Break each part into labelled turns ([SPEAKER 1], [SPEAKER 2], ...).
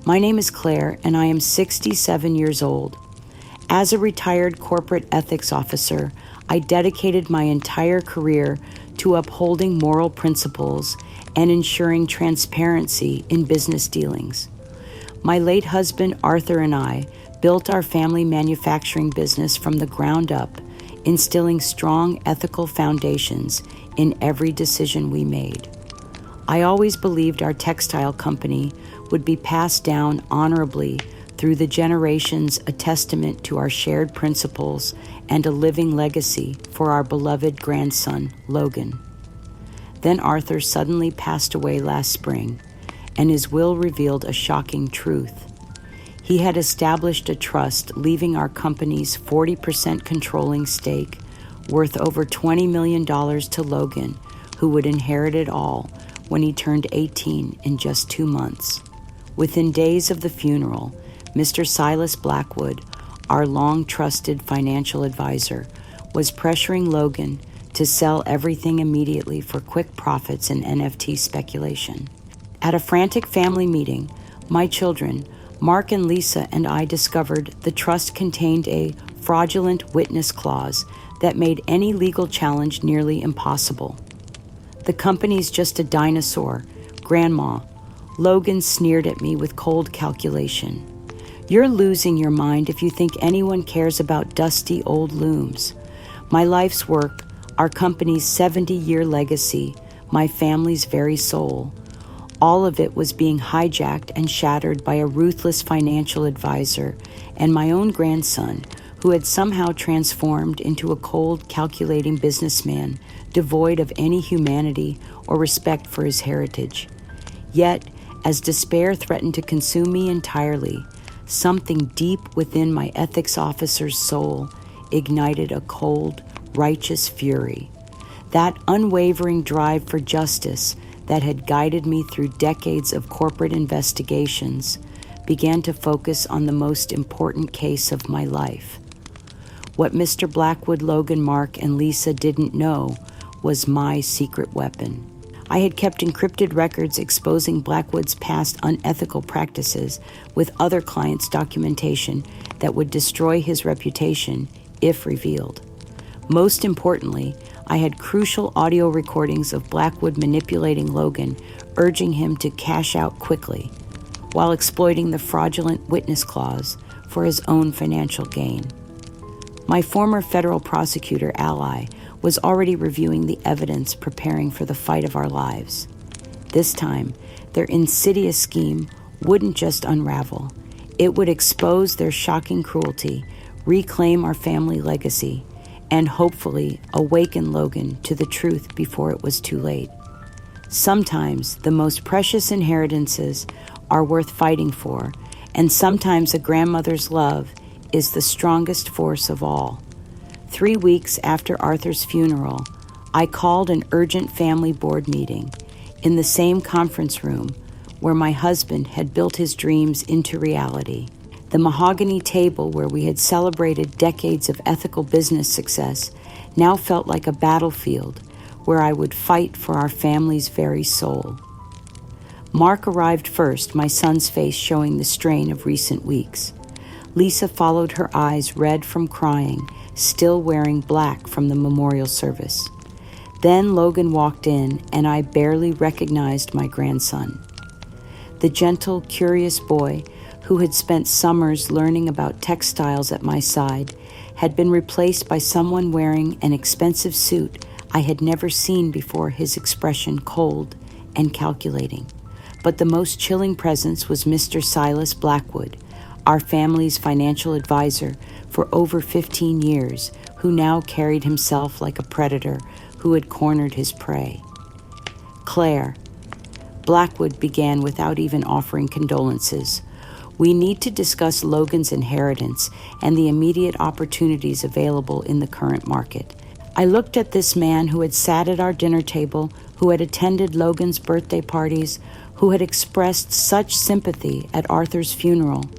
[SPEAKER 1] My name is Claire, and I am 67 years old. As a retired corporate ethics officer, I dedicated my entire career to upholding moral principles and ensuring transparency in business dealings. My late husband, Arthur, and I built our family manufacturing business from the ground up, instilling strong ethical foundations in every decision we made. I always believed our textile company would be passed down honorably through the generations, a testament to our shared principles and a living legacy for our beloved grandson, Logan. Then Arthur suddenly passed away last spring, and his will revealed a shocking truth. He had established a trust, leaving our company's 40% controlling stake worth over $20 million to Logan, who would inherit it all when he turned 18 in just 2 months. Within days of the funeral, Mr. Silas Blackwood, our long-trusted financial advisor, was pressuring Logan to sell everything immediately for quick profits in NFT speculation. At a frantic family meeting, my children, Mark and Lisa, and I discovered the trust contained a fraudulent witness clause that made any legal challenge nearly impossible. The company's just a dinosaur, Grandma. Logan sneered at me with cold calculation. You're losing your mind if you think anyone cares about dusty old looms. My life's work, our company's 70-year legacy, my family's very soul. All of it was being hijacked and shattered by a ruthless financial advisor and my own grandson, who had somehow transformed into a cold, calculating businessman devoid of any humanity or respect for his heritage. Yet, as despair threatened to consume me entirely, something deep within my ethics officer's soul ignited a cold, righteous fury. That unwavering drive for justice that had guided me through decades of corporate investigations began to focus on the most important case of my life. What Mr. Blackwood, Logan, Mark, and Lisa didn't know was my secret weapon. I had kept encrypted records exposing Blackwood's past unethical practices with other clients' documentation that would destroy his reputation if revealed. Most importantly, I had crucial audio recordings of Blackwood manipulating Logan, urging him to cash out quickly, while exploiting the fraudulent witness clause for his own financial gain. My former federal prosecutor ally was already reviewing the evidence, preparing for the fight of our lives. This time, their insidious scheme wouldn't just unravel. It would expose their shocking cruelty, reclaim our family legacy, and hopefully awaken Logan to the truth before it was too late. Sometimes the most precious inheritances are worth fighting for, and sometimes a grandmother's love is the strongest force of all. 3 weeks after Arthur's funeral, I called an urgent family board meeting in the same conference room where my husband had built his dreams into reality. The mahogany table where we had celebrated decades of ethical business success now felt like a battlefield where I would fight for our family's very soul. Mark arrived first, my son's face showing the strain of recent weeks. Lisa followed, her eyes red from crying, still wearing black from the memorial service. Then Logan walked in, and I barely recognized my grandson. The gentle, curious boy who had spent summers learning about textiles at my side had been replaced by someone wearing an expensive suit I had never seen before, his expression cold and calculating. But the most chilling presence was Mr. Silas Blackwood, our family's financial advisor for over 15 years, who now carried himself like a predator who had cornered his prey. Claire, Blackwood began without even offering condolences. We need to discuss Logan's inheritance and the immediate opportunities available in the current market. I looked at this man who had sat at our dinner table, who had attended Logan's birthday parties, who had expressed such sympathy at Arthur's funeral,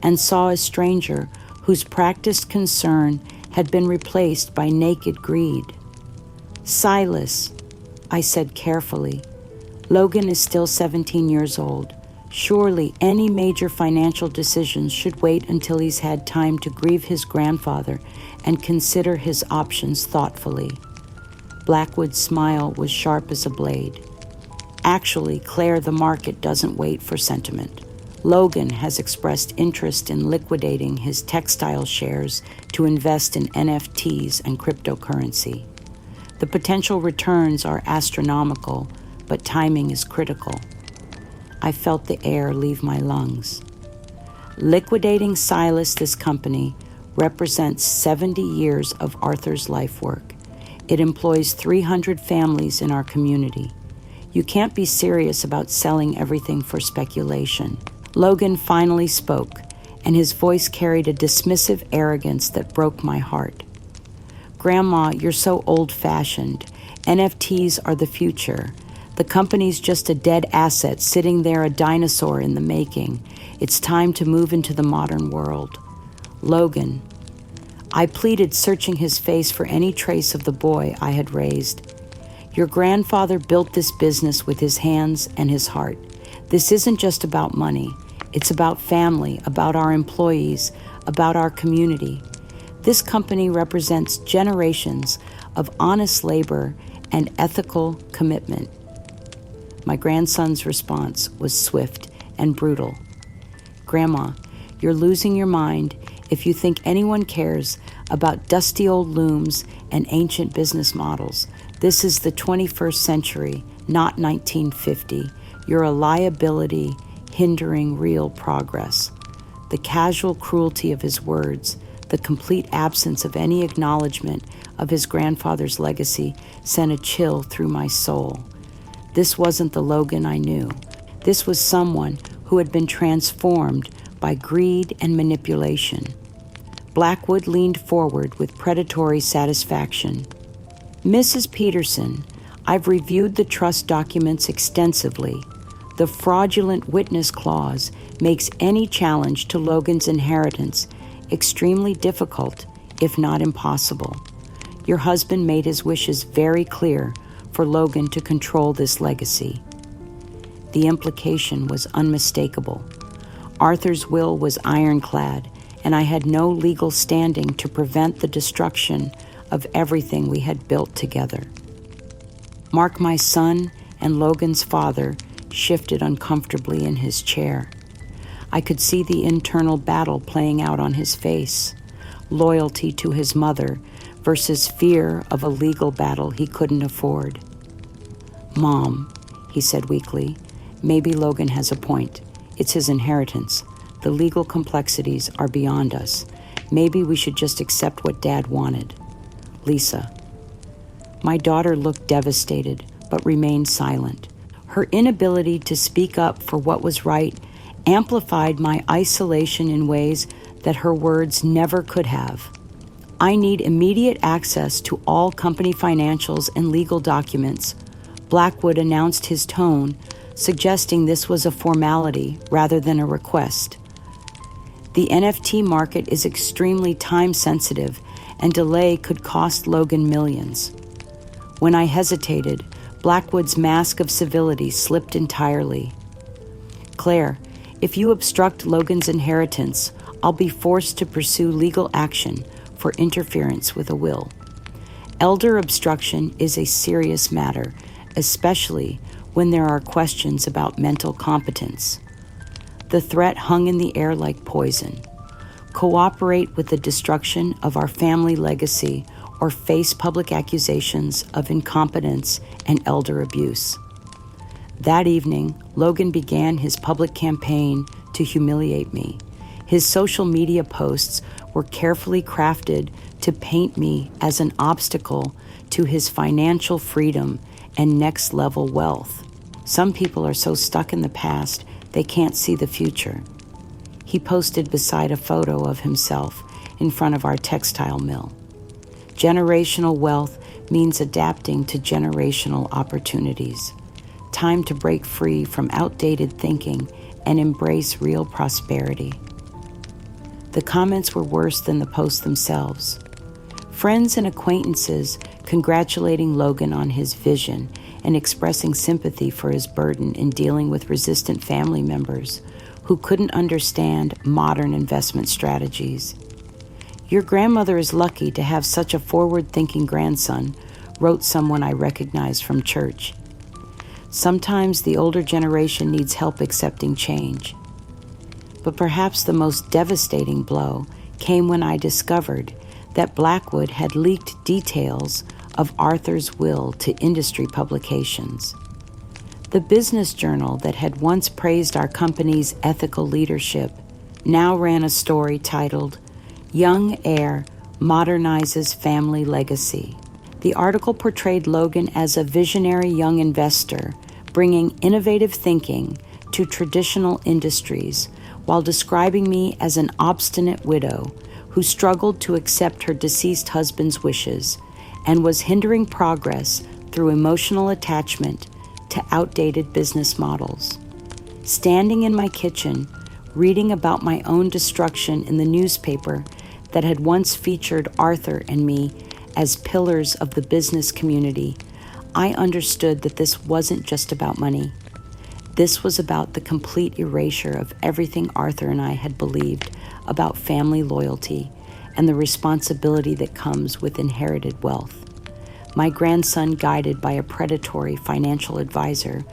[SPEAKER 1] and saw a stranger whose practiced concern had been replaced by naked greed. "Silas," I said carefully, "Logan is still 17 years old. Surely any major financial decisions should wait until he's had time to grieve his grandfather and consider his options thoughtfully. Blackwood's smile was sharp as a blade. Actually, Claire, the market doesn't wait for sentiment. Logan has expressed interest in liquidating his textile shares to invest in NFTs and cryptocurrency. The potential returns are astronomical, but timing is critical. I felt the air leave my lungs. Liquidating Silas, this company, represents 70 years of Arthur's life work. It employs 300 families in our community. You can't be serious about selling everything for speculation. Logan finally spoke, and his voice carried a dismissive arrogance that broke my heart. Grandma, you're so old-fashioned. NFTs are the future. The company's just a dead asset sitting there, a dinosaur in the making. It's time to move into the modern world. Logan. I pleaded, searching his face for any trace of the boy I had raised. Your grandfather built this business with his hands and his heart. This isn't just about money. It's about family, about our employees, about our community. This company represents generations of honest labor and ethical commitment. My grandson's response was swift and brutal. Grandma, you're losing your mind if you think anyone cares about dusty old looms and ancient business models. This is the 21st century, not 1950. You're a liability hindering real progress. The casual cruelty of his words, the complete absence of any acknowledgement of his grandfather's legacy sent a chill through my soul. This wasn't the Logan I knew. This was someone who had been transformed by greed and manipulation. Blackwood leaned forward with predatory satisfaction. Mrs. Peterson, I've reviewed the trust documents extensively. The fraudulent witness clause makes any challenge to Logan's inheritance extremely difficult, if not impossible. Your husband made his wishes very clear for Logan to control this legacy. The implication was unmistakable. Arthur's will was ironclad, and I had no legal standing to prevent the destruction of everything we had built together. Mark, my son, and Logan's father shifted uncomfortably in his chair. I could see the internal battle playing out on his face. Loyalty to his mother versus fear of a legal battle he couldn't afford. Mom, he said weakly, maybe Logan has a point. It's his inheritance. The legal complexities are beyond us. Maybe we should just accept what Dad wanted. Lisa. My daughter looked devastated, but remained silent. Her inability to speak up for what was right amplified my isolation in ways that her words never could have. I need immediate access to all company financials and legal documents. Blackwood announced, his tone suggesting this was a formality rather than a request. The NFT market is extremely time-sensitive, and delay could cost Logan millions. When I hesitated, Blackwood's mask of civility slipped entirely. Claire, if you obstruct Logan's inheritance, I'll be forced to pursue legal action for interference with a will. Elder obstruction is a serious matter, especially when there are questions about mental competence. The threat hung in the air like poison. Cooperate with the destruction of our family legacy or face public accusations of incompetence and elder abuse. That evening, Logan began his public campaign to humiliate me. His social media posts were carefully crafted to paint me as an obstacle to his financial freedom and next-level wealth. Some people are so stuck in the past, they can't see the future. He posted beside a photo of himself in front of our textile mill. Generational wealth means adapting to generational opportunities. Time to break free from outdated thinking and embrace real prosperity. The comments were worse than the posts themselves. Friends and acquaintances congratulating Logan on his vision and expressing sympathy for his burden in dealing with resistant family members who couldn't understand modern investment strategies. "Your grandmother is lucky to have such a forward-thinking grandson," wrote someone I recognized from church. Sometimes the older generation needs help accepting change. But perhaps the most devastating blow came when I discovered that Blackwood had leaked details of Arthur's will to industry publications. The business journal that had once praised our company's ethical leadership now ran a story titled, "Young Heir Modernizes Family Legacy." The article portrayed Logan as a visionary young investor, bringing innovative thinking to traditional industries, while describing me as an obstinate widow who struggled to accept her deceased husband's wishes and was hindering progress through emotional attachment to outdated business models. Standing in my kitchen, reading about my own destruction in the newspaper that had once featured Arthur and me as pillars of the business community, I understood that this wasn't just about money. This was about the complete erasure of everything Arthur and I had believed about family loyalty and the responsibility that comes with inherited wealth. My grandson, guided by a predatory financial advisor,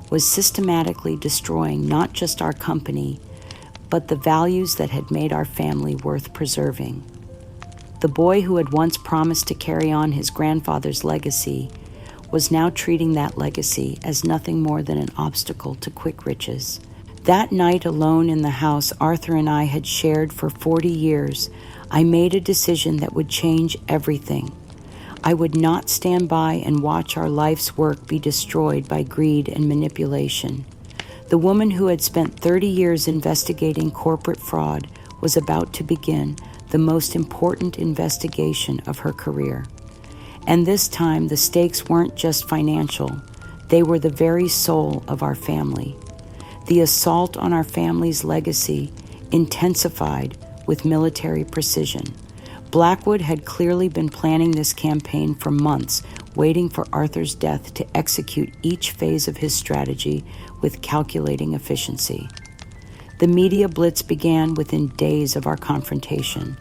[SPEAKER 1] was systematically destroying not just our company, but the values that had made our family worth preserving. The boy who had once promised to carry on his grandfather's legacy was now treating that legacy as nothing more than an obstacle to quick riches. That night alone in the house Arthur and I had shared for 40 years, I made a decision that would change everything. I would not stand by and watch our life's work be destroyed by greed and manipulation. The woman who had spent 30 years investigating corporate fraud was about to begin the most important investigation of her career. And this time, the stakes weren't just financial. They were the very soul of our family. The assault on our family's legacy intensified with military precision. Blackwood had clearly been planning this campaign for months, waiting for Arthur's death to execute each phase of his strategy with calculating efficiency. The media blitz began within days of our confrontation.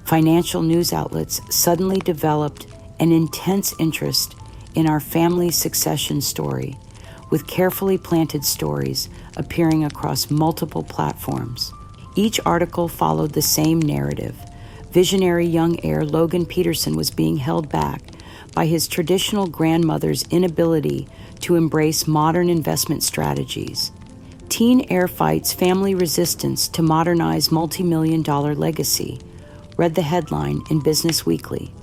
[SPEAKER 1] Financial news outlets suddenly developed an intense interest in our family's succession story, with carefully planted stories appearing across multiple platforms. Each article followed the same narrative. Visionary young heir Logan Peterson was being held back by his traditional grandmother's inability to embrace modern investment strategies. Teen heir fights family resistance to modernize multi-million-dollar legacy, read the headline in Business Weekly.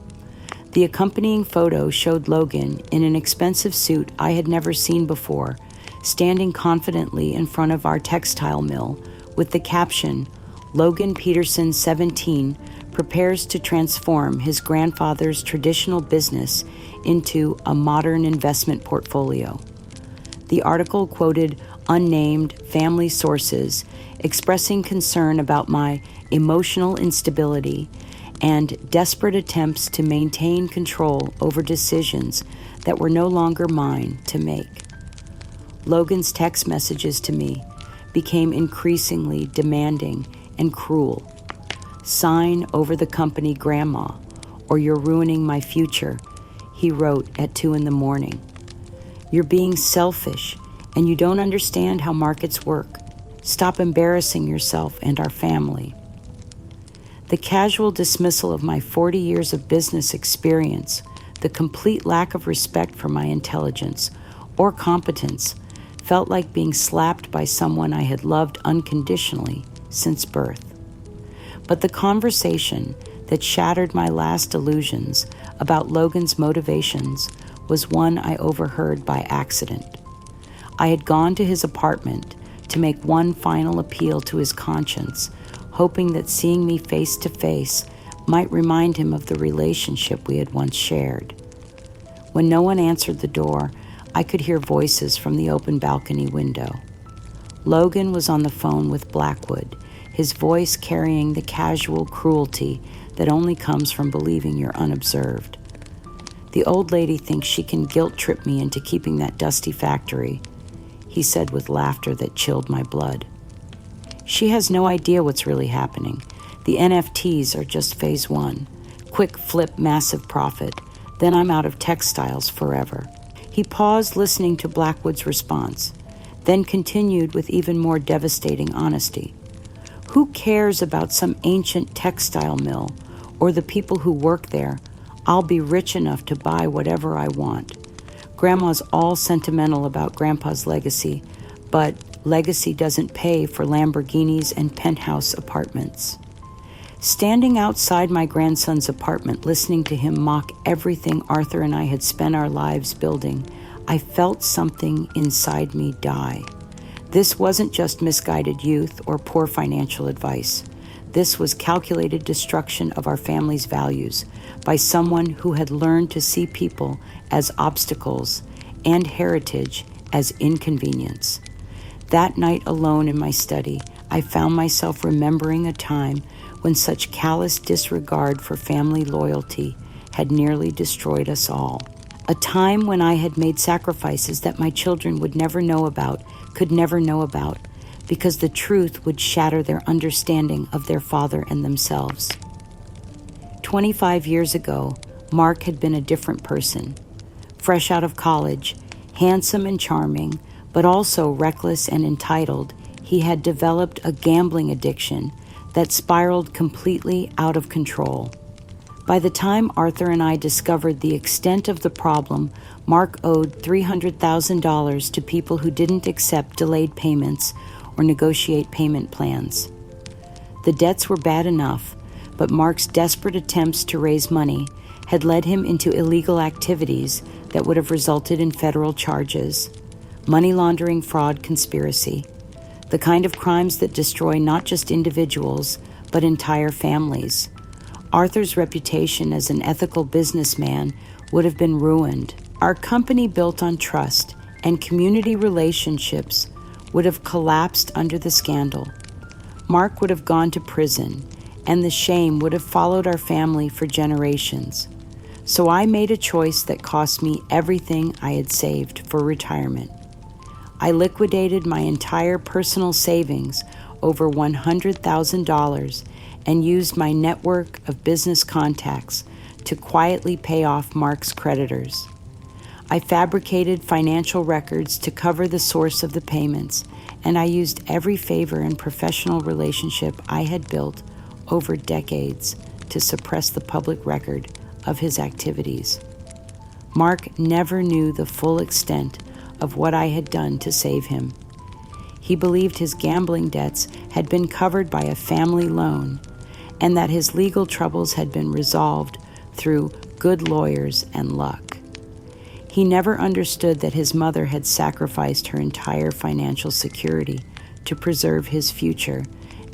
[SPEAKER 1] The accompanying photo showed Logan in an expensive suit I had never seen before, standing confidently in front of our textile mill with the caption, "Logan Peterson, 17, prepares to transform his grandfather's traditional business into a modern investment portfolio." The article quoted unnamed family sources expressing concern about my emotional instability and desperate attempts to maintain control over decisions that were no longer mine to make. Logan's text messages to me became increasingly demanding and cruel. "Sign over the company, Grandma, or you're ruining my future," he wrote at 2 a.m. "You're being selfish, and you don't understand how markets work. Stop embarrassing yourself and our family." The casual dismissal of my 40 years of business experience, the complete lack of respect for my intelligence or competence, felt like being slapped by someone I had loved unconditionally since birth. But the conversation that shattered my last illusions about Logan's motivations was one I overheard by accident. I had gone to his apartment to make one final appeal to his conscience, hoping that seeing me face to face might remind him of the relationship we had once shared. When no one answered the door, I could hear voices from the open balcony window. Logan was on the phone with Blackwood, his voice carrying the casual cruelty that only comes from believing you're unobserved. The old lady thinks she can guilt trip me into keeping that dusty factory, he said with laughter that chilled my blood. She has no idea what's really happening. The NFTs are just phase one. Quick flip, massive profit. Then I'm out of textiles forever. He paused, listening to Blackwood's response, then continued with even more devastating honesty. Who cares about some ancient textile mill or the people who work there? I'll be rich enough to buy whatever I want. Grandma's all sentimental about Grandpa's legacy, but legacy doesn't pay for Lamborghinis and penthouse apartments. Standing outside my grandson's apartment, listening to him mock everything Arthur and I had spent our lives building, I felt something inside me die. This wasn't just misguided youth or poor financial advice. This was calculated destruction of our family's values by someone who had learned to see people as obstacles and heritage as inconvenience. That night alone in my study, I found myself remembering a time when such callous disregard for family loyalty had nearly destroyed us all. A time when I had made sacrifices that my children would never know about, could never know about, because the truth would shatter their understanding of their father and themselves. 25 years ago, Mark had been a different person. Fresh out of college, handsome and charming, but also reckless and entitled, he had developed a gambling addiction that spiraled completely out of control. By the time Arthur and I discovered the extent of the problem, Mark owed $300,000 to people who didn't accept delayed payments or negotiate payment plans. The debts were bad enough, but Mark's desperate attempts to raise money had led him into illegal activities that would have resulted in federal charges, money laundering, fraud, conspiracy, the kind of crimes that destroy not just individuals, but entire families. Arthur's reputation as an ethical businessman would have been ruined. Our company, built on trust and community relationships, would have collapsed under the scandal. Mark would have gone to prison, and the shame would have followed our family for generations. So I made a choice that cost me everything I had saved for retirement. I liquidated my entire personal savings, over $100,000, and used my network of business contacts to quietly pay off Mark's creditors. I fabricated financial records to cover the source of the payments, and I used every favor and professional relationship I had built over decades to suppress the public record of his activities. Mark never knew the full extent of what I had done to save him. He believed his gambling debts had been covered by a family loan, and that his legal troubles had been resolved through good lawyers and luck. He never understood that his mother had sacrificed her entire financial security to preserve his future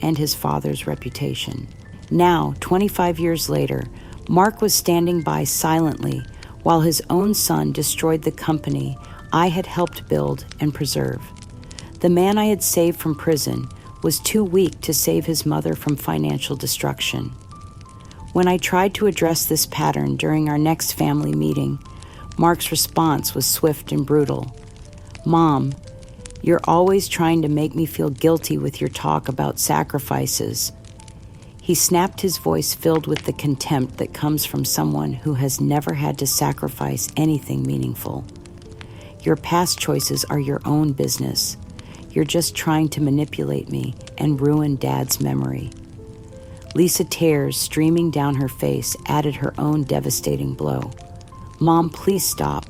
[SPEAKER 1] and his father's reputation. Now, 25 years later, Mark was standing by silently while his own son destroyed the company I had helped build and preserve. The man I had saved from prison was too weak to save his mother from financial destruction. When I tried to address this pattern during our next family meeting, Mark's response was swift and brutal. "Mom, you're always trying to make me feel guilty with your talk about sacrifices." He snapped, his voice filled with the contempt that comes from someone who has never had to sacrifice anything meaningful. "Your past choices are your own business. You're just trying to manipulate me and ruin Dad's memory." Lisa, tears streaming down her face, added her own devastating blow. "Mom, please stop.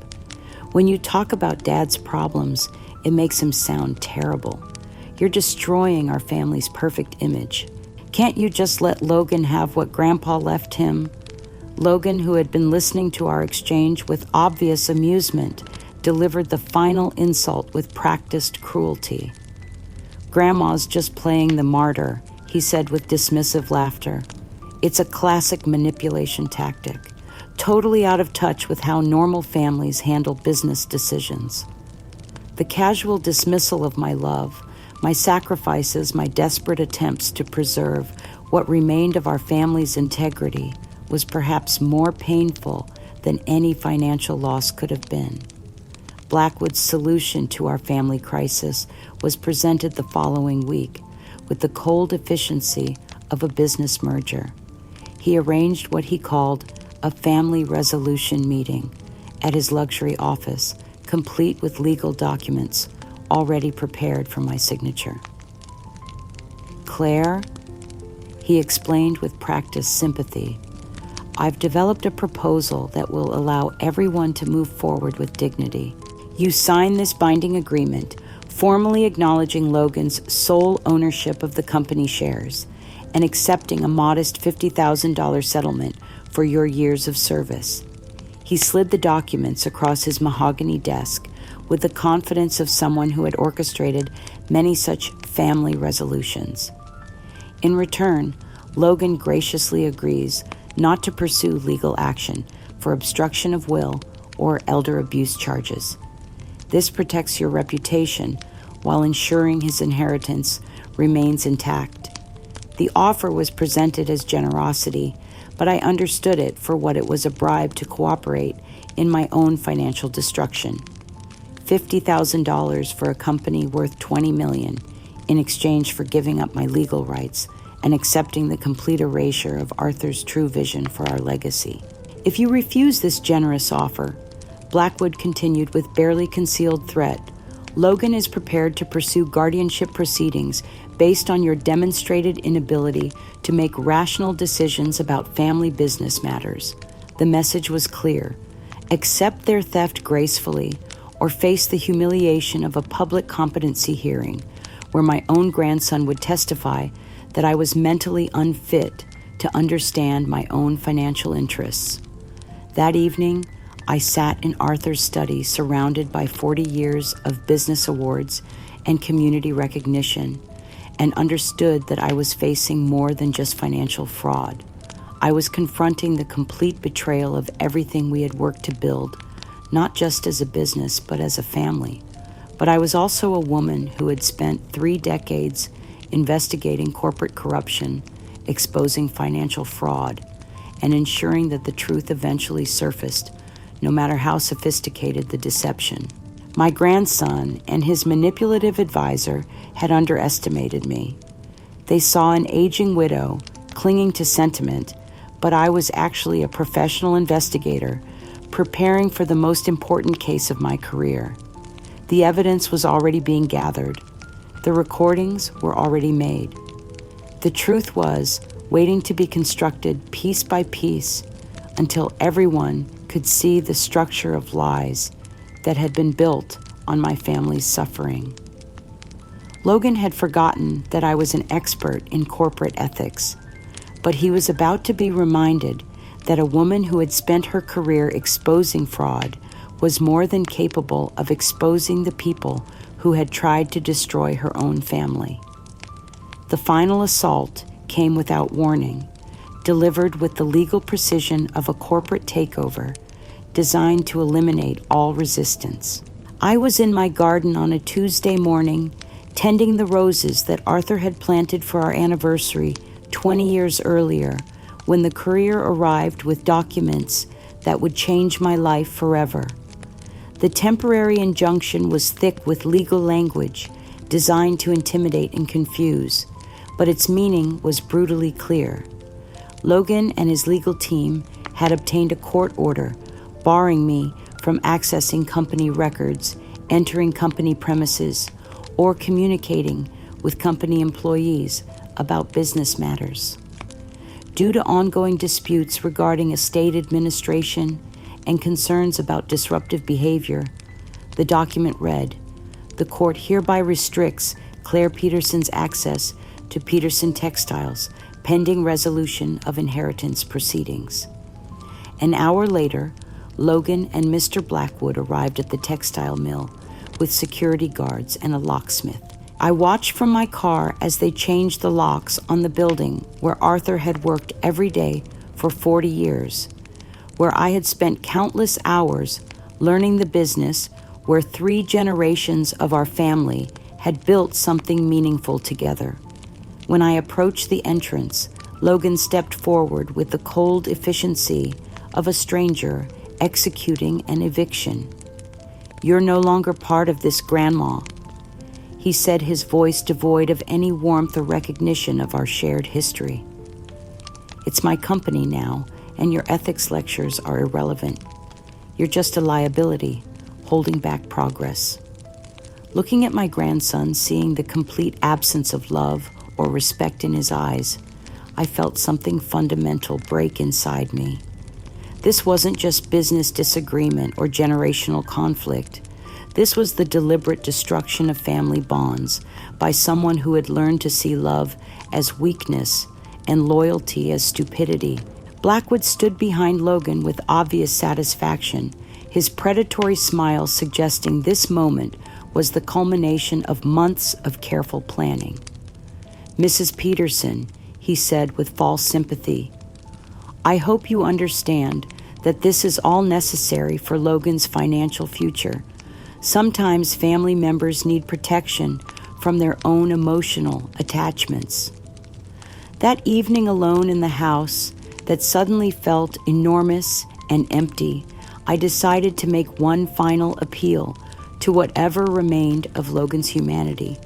[SPEAKER 1] When you talk about Dad's problems, it makes him sound terrible. You're destroying our family's perfect image. Can't you just let Logan have what Grandpa left him?" Logan, who had been listening to our exchange with obvious amusement, delivered the final insult with practiced cruelty. "Grandma's just playing the martyr," he said with dismissive laughter. "It's a classic manipulation tactic, totally out of touch with how normal families handle business decisions." The casual dismissal of my love, my sacrifices, my desperate attempts to preserve what remained of our family's integrity was perhaps more painful than any financial loss could have been. Blackwood's solution to our family crisis was presented the following week with the cold efficiency of a business merger. He arranged what he called a family resolution meeting at his luxury office, complete with legal documents already prepared for my signature. "Claire," he explained with practiced sympathy, "I've developed a proposal that will allow everyone to move forward with dignity. You sign this binding agreement, formally acknowledging Logan's sole ownership of the company shares and accepting a modest $50,000 settlement for your years of service." He slid the documents across his mahogany desk with the confidence of someone who had orchestrated many such family resolutions. In return, Logan graciously agrees not to pursue legal action for obstruction of will or elder abuse charges. This protects your reputation while ensuring his inheritance remains intact. The offer was presented as generosity, but I understood it for what it was: a bribe to cooperate in my own financial destruction. $50,000 for a company worth $20 million in exchange for giving up my legal rights and accepting the complete erasure of Arthur's true vision for our legacy. "If you refuse this generous offer," Blackwood continued with barely concealed threat, "Logan is prepared to pursue guardianship proceedings based on your demonstrated inability to make rational decisions about family business matters." The message was clear: accept their theft gracefully or face the humiliation of a public competency hearing where my own grandson would testify that I was mentally unfit to understand my own financial interests. That evening, I sat in Arthur's study surrounded by 40 years of business awards and community recognition, and understood that I was facing more than just financial fraud. I was confronting the complete betrayal of everything we had worked to build, not just as a business, but as a family. But I was also a woman who had spent 3 decades investigating corporate corruption, exposing financial fraud, and ensuring that the truth eventually surfaced, no matter how sophisticated the deception. My grandson and his manipulative advisor had underestimated me. They saw an aging widow clinging to sentiment, but I was actually a professional investigator preparing for the most important case of my career. The evidence was already being gathered. The recordings were already made. The truth was waiting to be constructed piece by piece until everyone could see the structure of lies that had been built on my family's suffering. Logan had forgotten that I was an expert in corporate ethics, but he was about to be reminded that a woman who had spent her career exposing fraud was more than capable of exposing the people who had tried to destroy her own family. The final assault came without warning, delivered with the legal precision of a corporate takeover designed to eliminate all resistance. I was in my garden on a Tuesday morning, tending the roses that Arthur had planted for our anniversary 20 years earlier, when the courier arrived with documents that would change my life forever. The temporary injunction was thick with legal language designed to intimidate and confuse, but its meaning was brutally clear. Logan and his legal team had obtained a court order barring me from accessing company records, entering company premises, or communicating with company employees about business matters. Due to ongoing disputes regarding estate administration and concerns about disruptive behavior, the document read, "The court hereby restricts Claire Peterson's access to Peterson Textiles pending resolution of inheritance proceedings." An hour later, Logan and Mr. Blackwood arrived at the textile mill with security guards and a locksmith. I watched from my car as they changed the locks on the building where Arthur had worked every day for 40 years, where I had spent countless hours learning the business, where 3 generations of our family had built something meaningful together. When I approached the entrance, Logan stepped forward with the cold efficiency of a stranger executing an eviction. "You're no longer part of this, Grandma," he said, his voice devoid of any warmth or recognition of our shared history. "It's my company now, and your ethics lectures are irrelevant. You're just a liability, holding back progress." Looking at my grandson, seeing the complete absence of love or respect in his eyes, I felt something fundamental break inside me. This wasn't just business disagreement or generational conflict. This was the deliberate destruction of family bonds by someone who had learned to see love as weakness and loyalty as stupidity. Blackwood stood behind Logan with obvious satisfaction, his predatory smile suggesting this moment was the culmination of months of careful planning. "Mrs. Peterson," he said with false sympathy, "I hope you understand that this is all necessary for Logan's financial future. Sometimes family members need protection from their own emotional attachments." That evening alone in the house that suddenly felt enormous and empty, I decided to make one final appeal to whatever remained of Logan's humanity.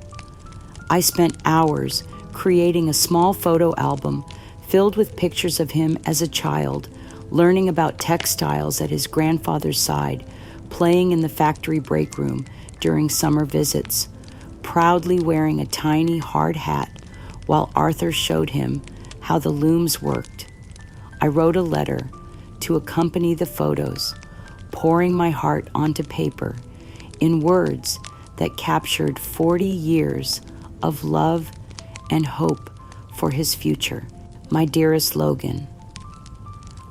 [SPEAKER 1] I spent hours creating a small photo album filled with pictures of him as a child, learning about textiles at his grandfather's side, playing in the factory break room during summer visits, proudly wearing a tiny hard hat while Arthur showed him how the looms worked. I wrote a letter to accompany the photos, pouring my heart onto paper in words that captured 40 years of love and hope for his future. "My dearest Logan,"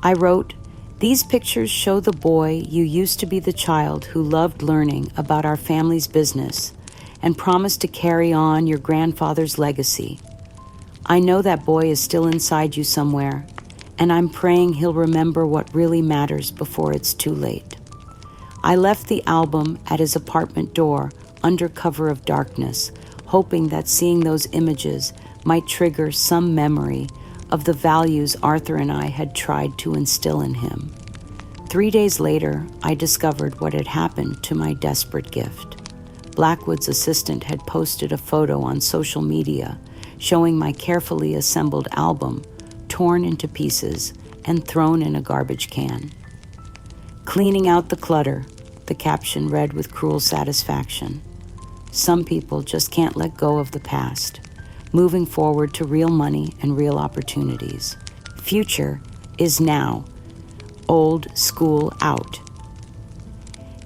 [SPEAKER 1] I wrote, "these pictures show the boy you used to be, the child who loved learning about our family's business and promised to carry on your grandfather's legacy. I know that boy is still inside you somewhere, and I'm praying he'll remember what really matters before it's too late." I left the album at his apartment door under cover of darkness, hoping that seeing those images might trigger some memory of the values Arthur and I had tried to instill in him. 3 days later, I discovered what had happened to my desperate gift. Blackwood's assistant had posted a photo on social media showing my carefully assembled album torn into pieces and thrown in a garbage can. "Cleaning out the clutter," the caption read with cruel satisfaction. Some people just can't let go of the past, moving forward to real money and real opportunities. Future is now. Old school out.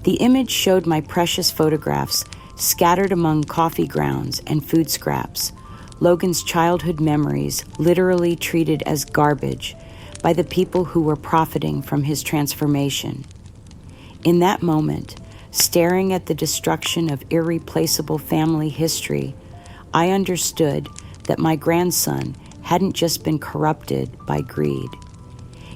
[SPEAKER 1] The image showed my precious photographs scattered among coffee grounds and food scraps, Logan's childhood memories literally treated as garbage by the people who were profiting from his transformation. In that moment, staring at the destruction of irreplaceable family history, I understood that my grandson hadn't just been corrupted by greed.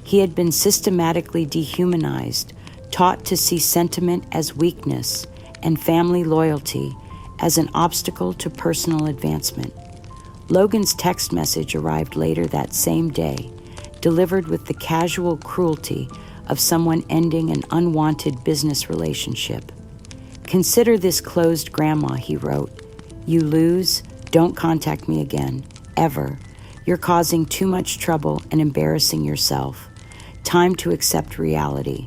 [SPEAKER 1] He had been systematically dehumanized, taught to see sentiment as weakness and family loyalty as an obstacle to personal advancement. Logan's text message arrived later that same day, delivered with the casual cruelty of someone ending an unwanted business relationship. "Consider this closed, Grandma," he wrote. "You lose, don't contact me again, ever. You're causing too much trouble and embarrassing yourself. Time to accept reality."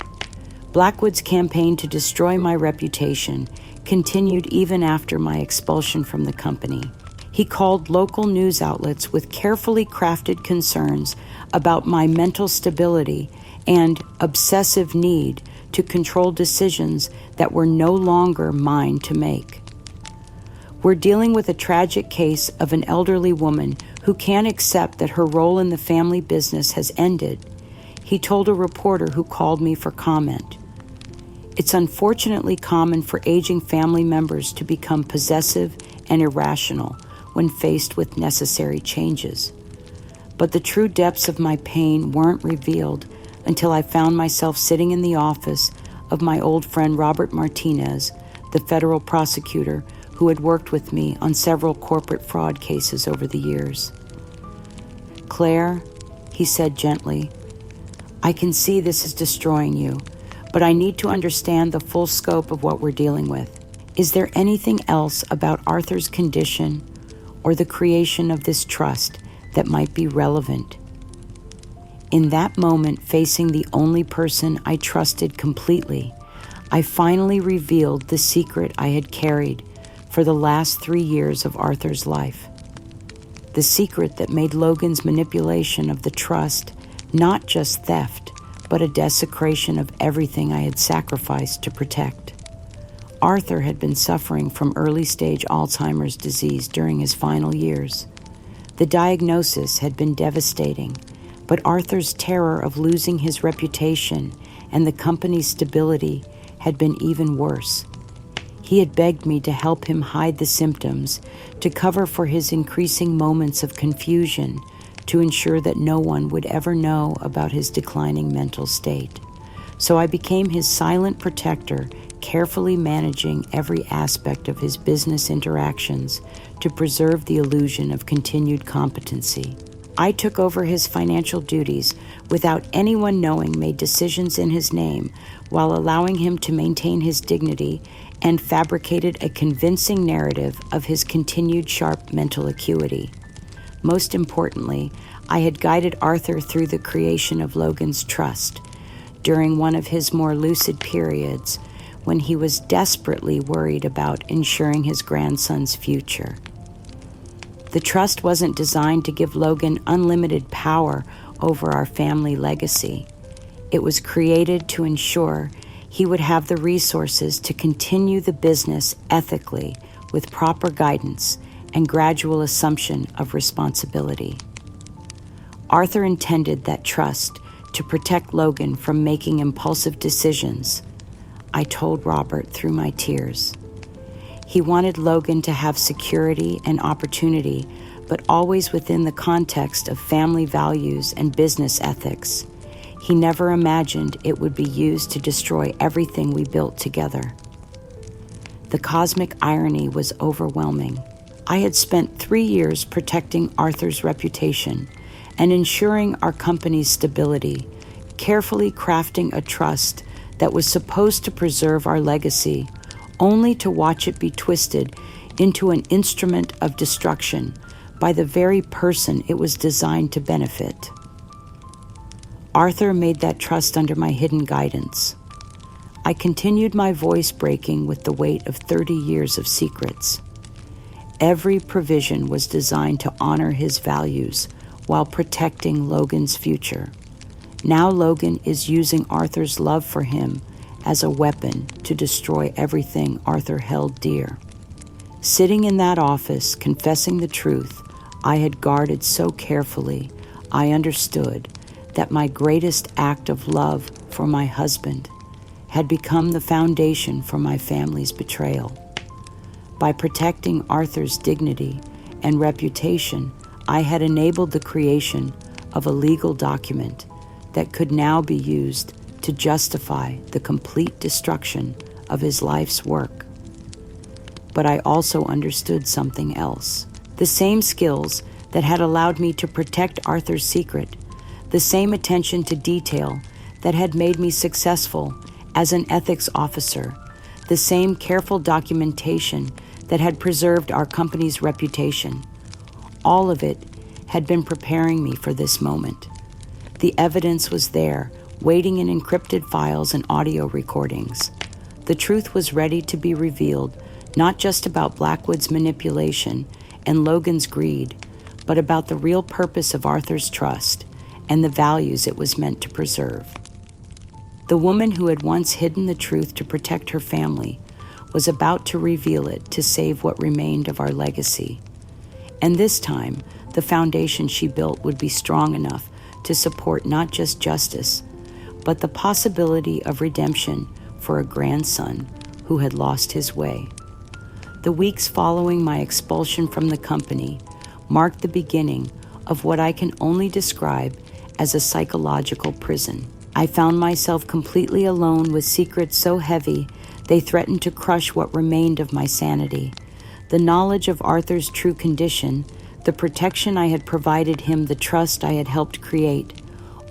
[SPEAKER 1] Blackwood's campaign to destroy my reputation continued even after my expulsion from the company. He called local news outlets with carefully crafted concerns about my mental stability and obsessive need to control decisions that were no longer mine to make. "We're dealing with a tragic case of an elderly woman who can't accept that her role in the family business has ended," he told a reporter who called me for comment. "It's unfortunately common for aging family members to become possessive and irrational when faced with necessary changes. But the true depths of my pain weren't revealed until I found myself sitting in the office of my old friend Robert Martinez, the federal prosecutor who had worked with me on several corporate fraud cases over the years. "Claire," he said gently, "I can see this is destroying you, but I need to understand the full scope of what we're dealing with. Is there anything else about Arthur's condition or the creation of this trust that might be relevant? In that moment, facing the only person I trusted completely, I finally revealed the secret I had carried for the last 3 years of Arthur's life. The secret that made Logan's manipulation of the trust not just theft, but a desecration of everything I had sacrificed to protect. Arthur had been suffering from early-stage Alzheimer's disease during his final years. The diagnosis had been devastating, but Arthur's terror of losing his reputation and the company's stability had been even worse. He had begged me to help him hide the symptoms, to cover for his increasing moments of confusion, to ensure that no one would ever know about his declining mental state. So I became his silent protector, carefully managing every aspect of his business interactions to preserve the illusion of continued competency. I took over his financial duties without anyone knowing, made decisions in his name while allowing him to maintain his dignity, and fabricated a convincing narrative of his continued sharp mental acuity. Most importantly, I had guided Arthur through the creation of Logan's trust during one of his more lucid periods when he was desperately worried about ensuring his grandson's future. The trust wasn't designed to give Logan unlimited power over our family legacy. It was created to ensure he would have the resources to continue the business ethically with proper guidance and gradual assumption of responsibility. Arthur intended that trust to protect Logan from making impulsive decisions. I told Robert through my tears. He wanted Logan to have security and opportunity, but always within the context of family values and business ethics. He never imagined it would be used to destroy everything we built together. The cosmic irony was overwhelming. I had spent 3 years protecting Arthur's reputation and ensuring our company's stability, carefully crafting a trust that was supposed to preserve our legacy, only to watch it be twisted into an instrument of destruction by the very person it was designed to benefit. Arthur made that trust under my hidden guidance. I continued my voice breaking with the weight of 30 years of secrets. Every provision was designed to honor his values while protecting Logan's future. Now Logan is using Arthur's love for him as a weapon to destroy everything Arthur held dear. Sitting in that office, confessing the truth I had guarded so carefully, I understood that my greatest act of love for my husband had become the foundation for my family's betrayal. By protecting Arthur's dignity and reputation, I had enabled the creation of a legal document that could now be used to justify the complete destruction of his life's work. But I also understood something else. The same skills that had allowed me to protect Arthur's secret, the same attention to detail that had made me successful as an ethics officer, the same careful documentation that had preserved our company's reputation. All of it had been preparing me for this moment. The evidence was there, waiting in encrypted files and audio recordings. The truth was ready to be revealed, not just about Blackwood's manipulation and Logan's greed, but about the real purpose of Arthur's trust and the values it was meant to preserve. The woman who had once hidden the truth to protect her family was about to reveal it to save what remained of our legacy. And this time, the foundation she built would be strong enough to support not just justice, but the possibility of redemption for a grandson who had lost his way. The weeks following my expulsion from the company marked the beginning of what I can only describe as a psychological prison. I found myself completely alone with secrets so heavy they threatened to crush what remained of my sanity. The knowledge of Arthur's true condition, the protection I had provided him, the trust I had helped create,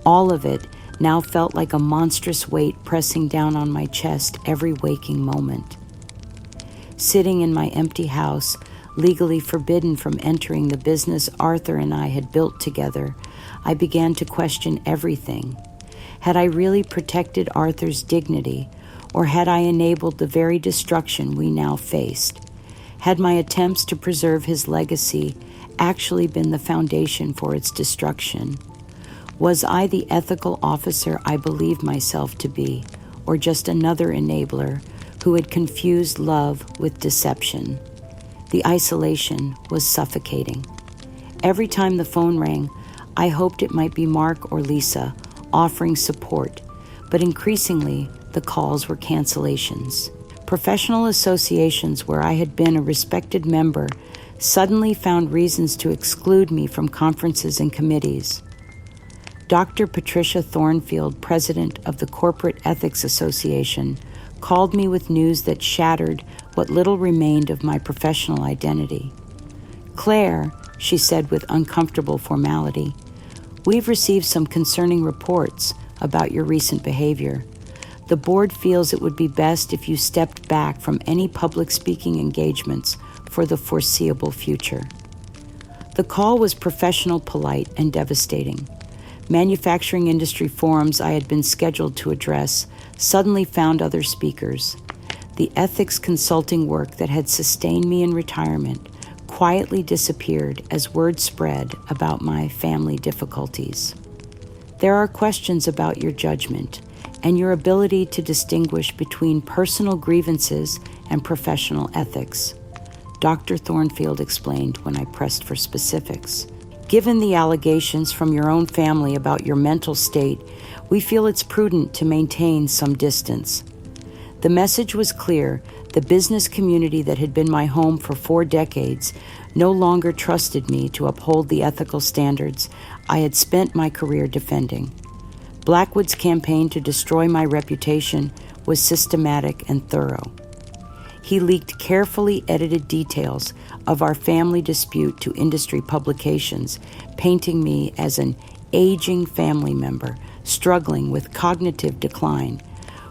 [SPEAKER 1] all of it now felt like a monstrous weight pressing down on my chest every waking moment. Sitting in my empty house, legally forbidden from entering the business Arthur and I had built together, I began to question everything. Had I really protected Arthur's dignity, or had I enabled the very destruction we now faced? Had my attempts to preserve his legacy actually been the foundation for its destruction? Was I the ethical officer I believed myself to be, or just another enabler who had confused love with deception? The isolation was suffocating. Every time the phone rang, I hoped it might be Mark or Lisa offering support, but increasingly the calls were cancellations. Professional associations where I had been a respected member suddenly found reasons to exclude me from conferences and committees. Dr. Patricia Thornfield, president of the Corporate Ethics Association, called me with news that shattered what little remained of my professional identity. "Claire," she said with uncomfortable formality, "we've received some concerning reports about your recent behavior. The board feels it would be best if you stepped back from any public speaking engagements for the foreseeable future." The call was professional, polite, and devastating. Manufacturing industry forums I had been scheduled to address suddenly found other speakers. The ethics consulting work that had sustained me in retirement quietly disappeared as word spread about my family difficulties. There are questions about your judgment and your ability to distinguish between personal grievances and professional ethics, Dr. Thornfield explained when I pressed for specifics. Given the allegations from your own family about your mental state, we feel it's prudent to maintain some distance. The message was clear. The business community that had been my home for 4 decades no longer trusted me to uphold the ethical standards I had spent my career defending. Blackwood's campaign to destroy my reputation was systematic and thorough. He leaked carefully edited details of our family dispute to industry publications, painting me as an aging family member struggling with cognitive decline,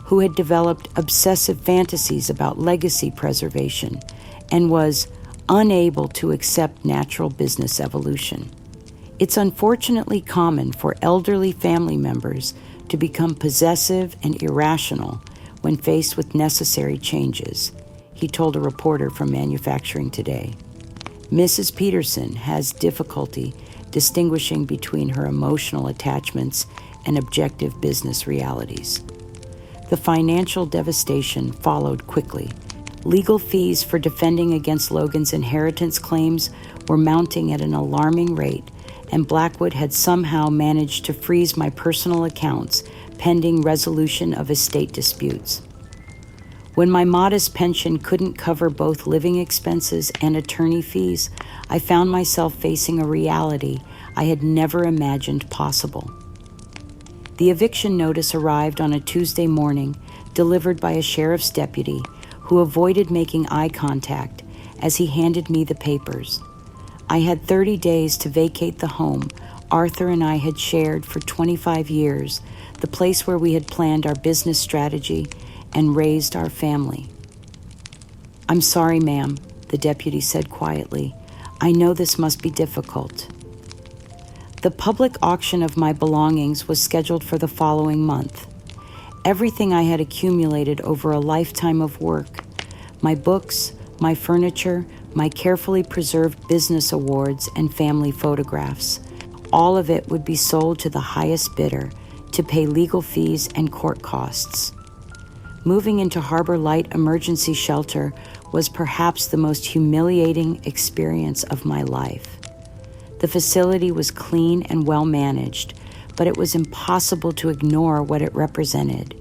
[SPEAKER 1] who had developed obsessive fantasies about legacy preservation and was unable to accept natural business evolution. It's unfortunately common for elderly family members to become possessive and irrational when faced with necessary changes, he told a reporter from Manufacturing Today. Mrs. Peterson has difficulty distinguishing between her emotional attachments and objective business realities. The financial devastation followed quickly. Legal fees for defending against Logan's inheritance claims were mounting at an alarming rate, and Blackwood had somehow managed to freeze my personal accounts pending resolution of estate disputes. When my modest pension couldn't cover both living expenses and attorney fees, I found myself facing a reality I had never imagined possible. The eviction notice arrived on a Tuesday morning, delivered by a sheriff's deputy who avoided making eye contact as he handed me the papers. I had 30 days to vacate the home Arthur and I had shared for 25 years, the place where we had planned our business strategy and raised our family. "I'm sorry, ma'am," the deputy said quietly. "I know this must be difficult." The public auction of my belongings was scheduled for the following month. Everything I had accumulated over a lifetime of work, my books, my furniture, my carefully preserved business awards and family photographs, all of it would be sold to the highest bidder to pay legal fees and court costs. Moving into Harbor Light Emergency Shelter was perhaps the most humiliating experience of my life. The facility was clean and well managed, but it was impossible to ignore what it represented.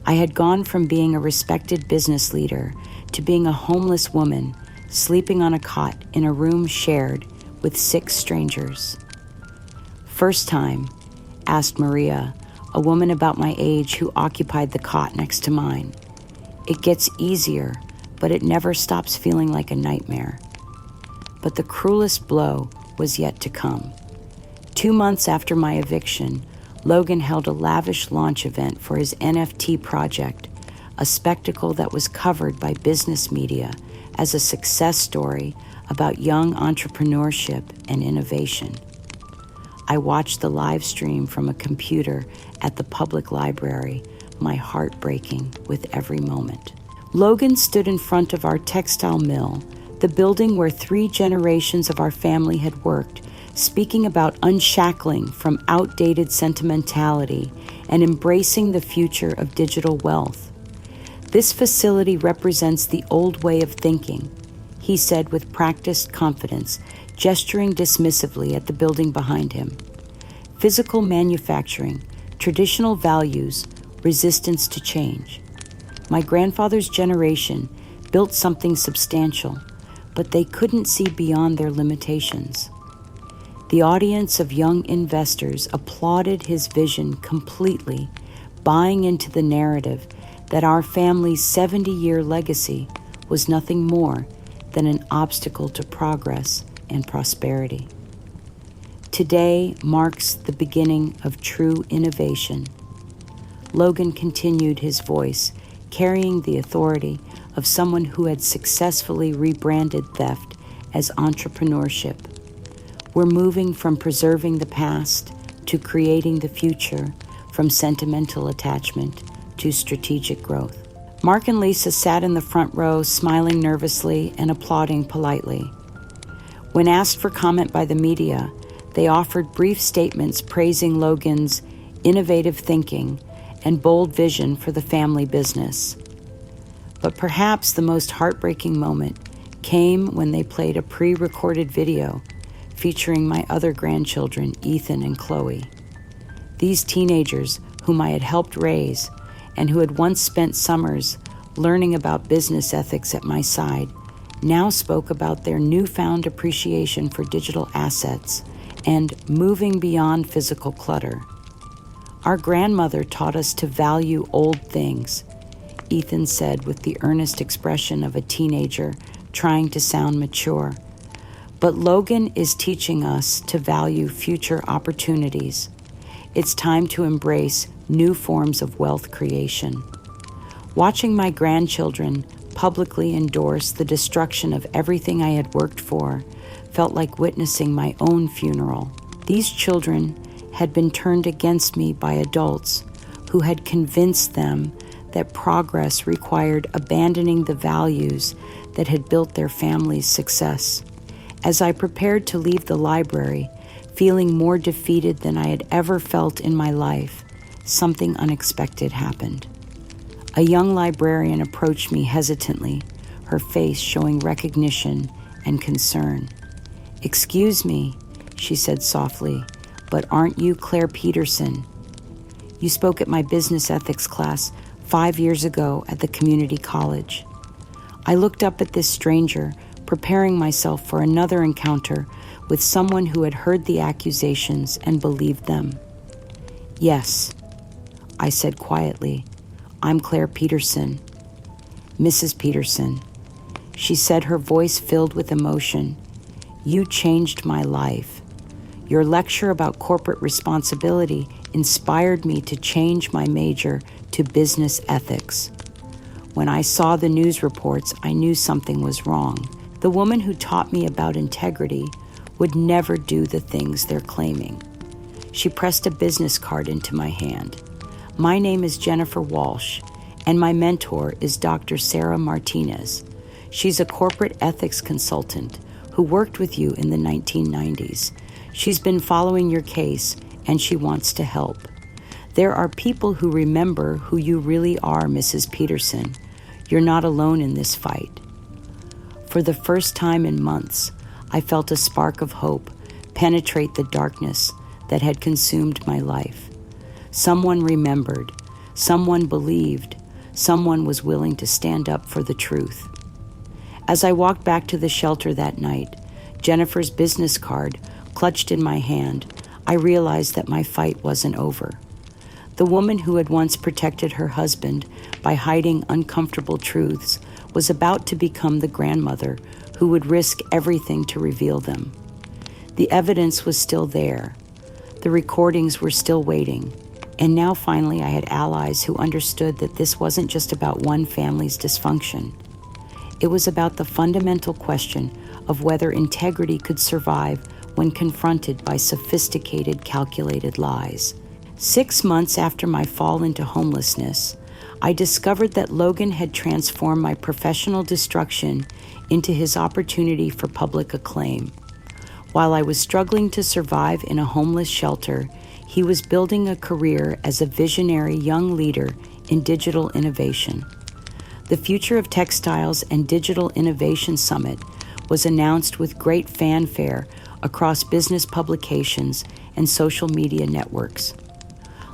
[SPEAKER 1] I had gone from being a respected business leader to being a homeless woman sleeping on a cot in a room shared with 6 strangers. "First time?" asked Maria, a woman about my age who occupied the cot next to mine. "It gets easier, but it never stops feeling like a nightmare." But the cruelest blow was yet to come. 2 months after my eviction, Logan held a lavish launch event for his NFT project, a spectacle that was covered by business media as a success story about young entrepreneurship and innovation. I watched the live stream from a computer at the public library, my heart breaking with every moment. Logan stood in front of our textile mill, the building where 3 generations of our family had worked, speaking about unshackling from outdated sentimentality and embracing the future of digital wealth. "This facility represents the old way of thinking," he said with practiced confidence, gesturing dismissively at the building behind him. "Physical manufacturing, traditional values, resistance to change. My grandfather's generation built something substantial, but they couldn't see beyond their limitations." The audience of young investors applauded his vision completely, buying into the narrative that our family's 70-year legacy was nothing more than an obstacle to progress and prosperity. "Today marks the beginning of true innovation." Logan continued, his voice carrying the authority of someone who had successfully rebranded theft as entrepreneurship. "We're moving from preserving the past to creating the future, from sentimental attachment to strategic growth." Mark and Lisa sat in the front row, smiling nervously and applauding politely. When asked for comment by the media, they offered brief statements praising Logan's innovative thinking and bold vision for the family business. But perhaps the most heartbreaking moment came when they played a pre-recorded video featuring my other grandchildren, Ethan and Chloe. These teenagers, whom I had helped raise and who had once spent summers learning about business ethics at my side, now spoke about their newfound appreciation for digital assets and moving beyond physical clutter. "Our grandmother taught us to value old things," Ethan said with the earnest expression of a teenager trying to sound mature. "But Logan is teaching us to value future opportunities. It's time to embrace new forms of wealth creation." Watching my grandchildren publicly endorse the destruction of everything I had worked for felt like witnessing my own funeral. These children had been turned against me by adults who had convinced them that progress required abandoning the values that had built their family's success. As I prepared to leave the library, feeling more defeated than I had ever felt in my life, something unexpected happened. A young librarian approached me hesitantly, her face showing recognition and concern. "Excuse me," she said softly, "but aren't you Claire Peterson? You spoke at my business ethics class 5 years ago at the community college." I looked up at this stranger, preparing myself for another encounter with someone who had heard the accusations and believed them. "Yes," I said quietly, "I'm Claire Peterson." "Mrs. Peterson," she said, her voice filled with emotion, "you changed my life. Your lecture about corporate responsibility inspired me to change my major to business ethics. When I saw the news reports, I knew something was wrong. The woman who taught me about integrity would never do the things they're claiming." She pressed a business card into my hand. "My name is Jennifer Walsh, and my mentor is Dr. Sarah Martinez. She's a corporate ethics consultant who worked with you in the 1990s. She's been following your case, and she wants to help. There are people who remember who you really are, Mrs. Peterson. You're not alone in this fight." For the first time in months, I felt a spark of hope penetrate the darkness that had consumed my life. Someone remembered, someone believed, someone was willing to stand up for the truth. As I walked back to the shelter that night, Jennifer's business card clutched in my hand, I realized that my fight wasn't over. The woman who had once protected her husband by hiding uncomfortable truths was about to become the grandmother who would risk everything to reveal them. The evidence was still there. The recordings were still waiting. And now finally I had allies who understood that this wasn't just about one family's dysfunction. It was about the fundamental question of whether integrity could survive when confronted by sophisticated, calculated lies. 6 months after my fall into homelessness, I discovered that Logan had transformed my professional destruction into his opportunity for public acclaim. While I was struggling to survive in a homeless shelter, he was building a career as a visionary young leader in digital innovation. The Future of Textiles and Digital Innovation Summit was announced with great fanfare across business publications and social media networks.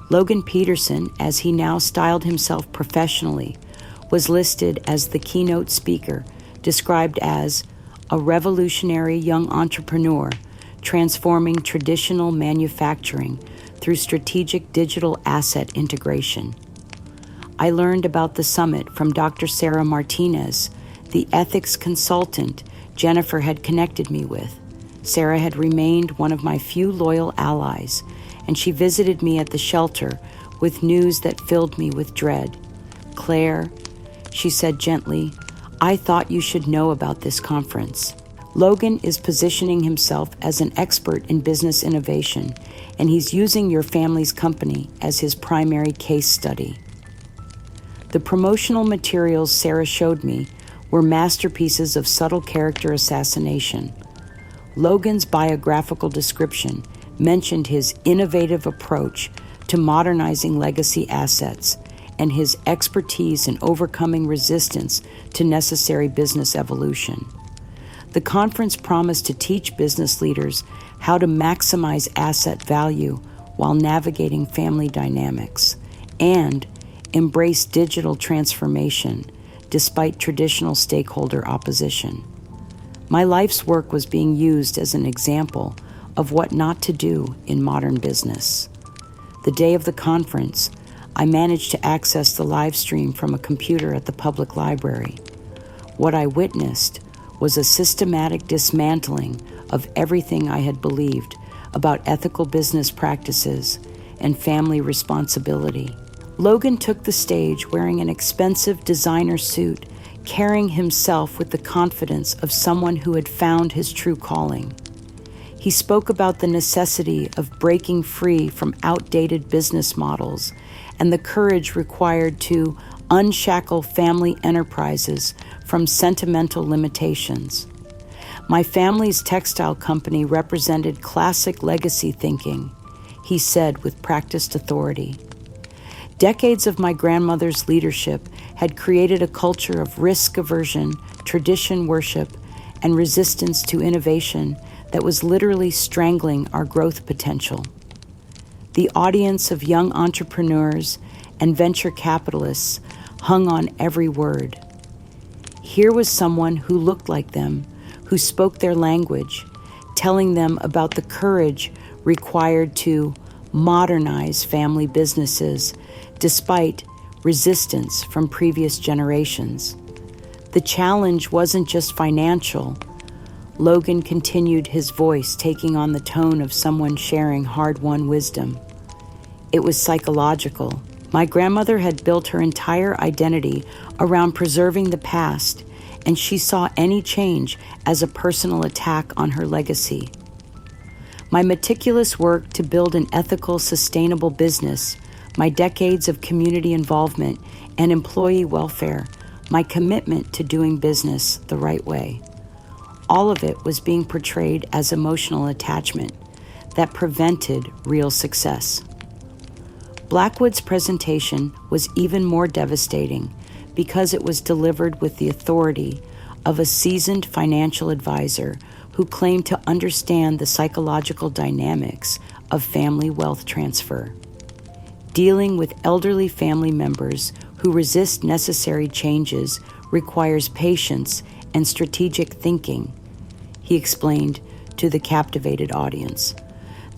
[SPEAKER 1] Logan Peterson, as he now styled himself professionally, was listed as the keynote speaker, described as a revolutionary young entrepreneur transforming traditional manufacturing through strategic digital asset integration. I learned about the summit from Dr. Sarah Martinez, the ethics consultant Jennifer had connected me with. Sarah had remained one of my few loyal allies, and she visited me at the shelter with news that filled me with dread. "Claire," she said gently, "I thought you should know about this conference. Logan is positioning himself as an expert in business innovation, and he's using your family's company as his primary case study." The promotional materials Sarah showed me were masterpieces of subtle character assassination. Logan's biographical description mentioned his innovative approach to modernizing legacy assets and his expertise in overcoming resistance to necessary business evolution. The conference promised to teach business leaders how to maximize asset value while navigating family dynamics and embrace digital transformation despite traditional stakeholder opposition. My life's work was being used as an example of what not to do in modern business. The day of the conference, I managed to access the live stream from a computer at the public library. What I witnessed was a systematic dismantling of everything I had believed about ethical business practices and family responsibility. Logan took the stage wearing an expensive designer suit, carrying himself with the confidence of someone who had found his true calling. He spoke about the necessity of breaking free from outdated business models and the courage required to unshackle family enterprises from sentimental limitations. My family's textile company represented classic legacy thinking, he said with practiced authority. Decades of my grandmother's leadership had created a culture of risk aversion, tradition worship, and resistance to innovation that was literally strangling our growth potential. The audience of young entrepreneurs and venture capitalists hung on every word. Here was someone who looked like them, who spoke their language, telling them about the courage required to modernize family businesses despite resistance from previous generations. The challenge wasn't just financial. Logan continued, his voice taking on the tone of someone sharing hard-won wisdom. It was psychological. My grandmother had built her entire identity around preserving the past, and she saw any change as a personal attack on her legacy. My meticulous work to build an ethical, sustainable business, my decades of community involvement and employee welfare, my commitment to doing business the right way. All of it was being portrayed as emotional attachment that prevented real success. Blackwood's presentation was even more devastating because it was delivered with the authority of a seasoned financial advisor who claimed to understand the psychological dynamics of family wealth transfer. Dealing with elderly family members who resist necessary changes requires patience and strategic thinking, he explained to the captivated audience.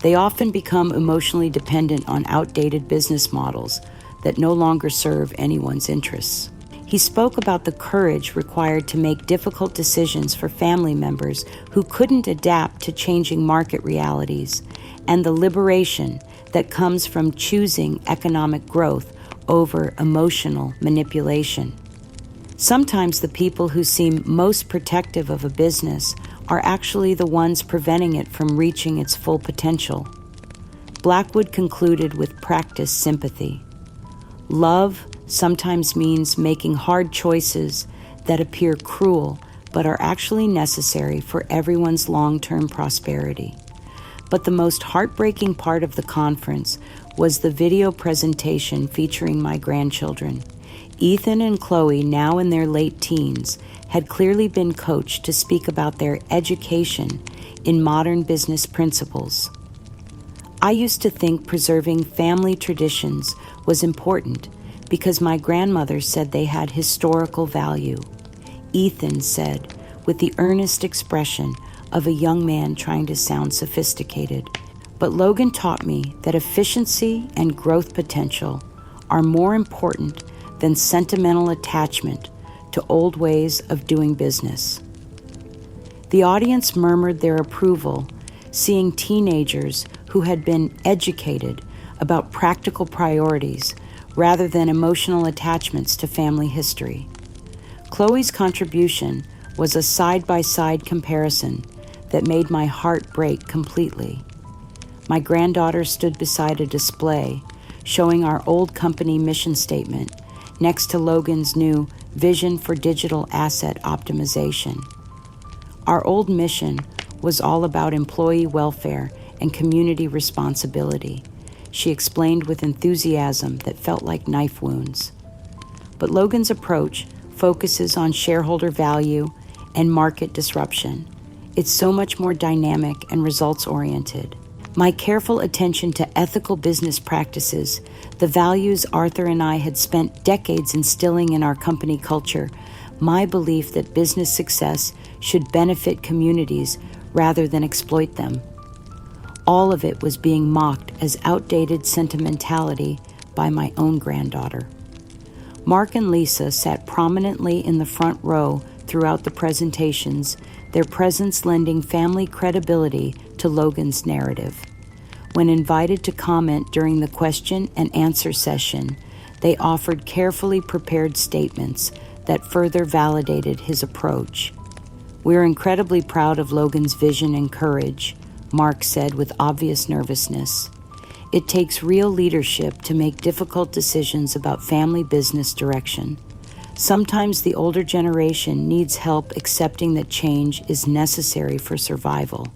[SPEAKER 1] They often become emotionally dependent on outdated business models that no longer serve anyone's interests. He spoke about the courage required to make difficult decisions for family members who couldn't adapt to changing market realities, and the liberation that comes from choosing economic growth over emotional manipulation. Sometimes the people who seem most protective of a business are actually the ones preventing it from reaching its full potential. Blackwood concluded with practiced sympathy. Love sometimes means making hard choices that appear cruel but are actually necessary for everyone's long-term prosperity. But the most heartbreaking part of the conference was the video presentation featuring my grandchildren. Ethan and Chloe, now in their late teens, had clearly been coached to speak about their education in modern business principles. I used to think preserving family traditions was important because my grandmother said they had historical value. Ethan said, with the earnest expression of a young man trying to sound sophisticated. But Logan taught me that efficiency and growth potential are more important than sentimental attachment to old ways of doing business. The audience murmured their approval, seeing teenagers who had been educated about practical priorities rather than emotional attachments to family history. Chloe's contribution was a side-by-side comparison that made my heart break completely. My granddaughter stood beside a display showing our old company mission statement next to Logan's new Vision for Digital Asset Optimization. Our old mission was all about employee welfare and community responsibility, she explained with enthusiasm that felt like knife wounds. But Logan's approach focuses on shareholder value and market disruption. It's so much more dynamic and results-oriented. My careful attention to ethical business practices, the values Arthur and I had spent decades instilling in our company culture, my belief that business success should benefit communities rather than exploit them. All of it was being mocked as outdated sentimentality by my own granddaughter. Mark and Lisa sat prominently in the front row throughout the presentations, their presence lending family credibility to Logan's narrative. When invited to comment during the question and answer session, they offered carefully prepared statements that further validated his approach. "We're incredibly proud of Logan's vision and courage," Mark said with obvious nervousness. "It takes real leadership to make difficult decisions about family business direction. Sometimes the older generation needs help accepting that change is necessary for survival."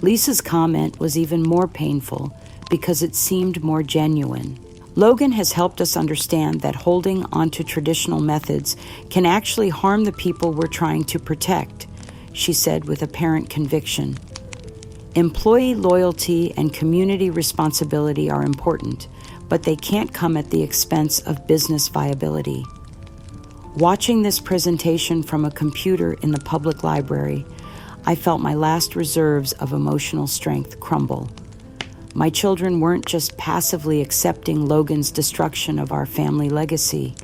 [SPEAKER 1] Lisa's comment was even more painful because it seemed more genuine. "Logan has helped us understand that holding onto traditional methods can actually harm the people we're trying to protect," she said with apparent conviction. "Employee loyalty and community responsibility are important, but they can't come at the expense of business viability." Watching this presentation from a computer in the public library, I felt my last reserves of emotional strength crumble. My children weren't just passively accepting Logan's destruction of our family legacy.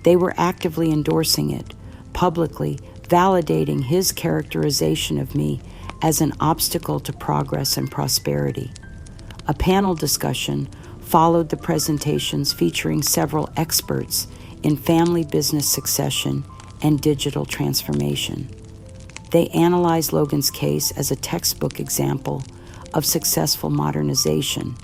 [SPEAKER 1] They were actively endorsing it, publicly validating his characterization of me as an obstacle to progress and prosperity. A panel discussion followed the presentations featuring several experts in family business succession and digital transformation. They analyzed Logan's case as a textbook example of successful modernization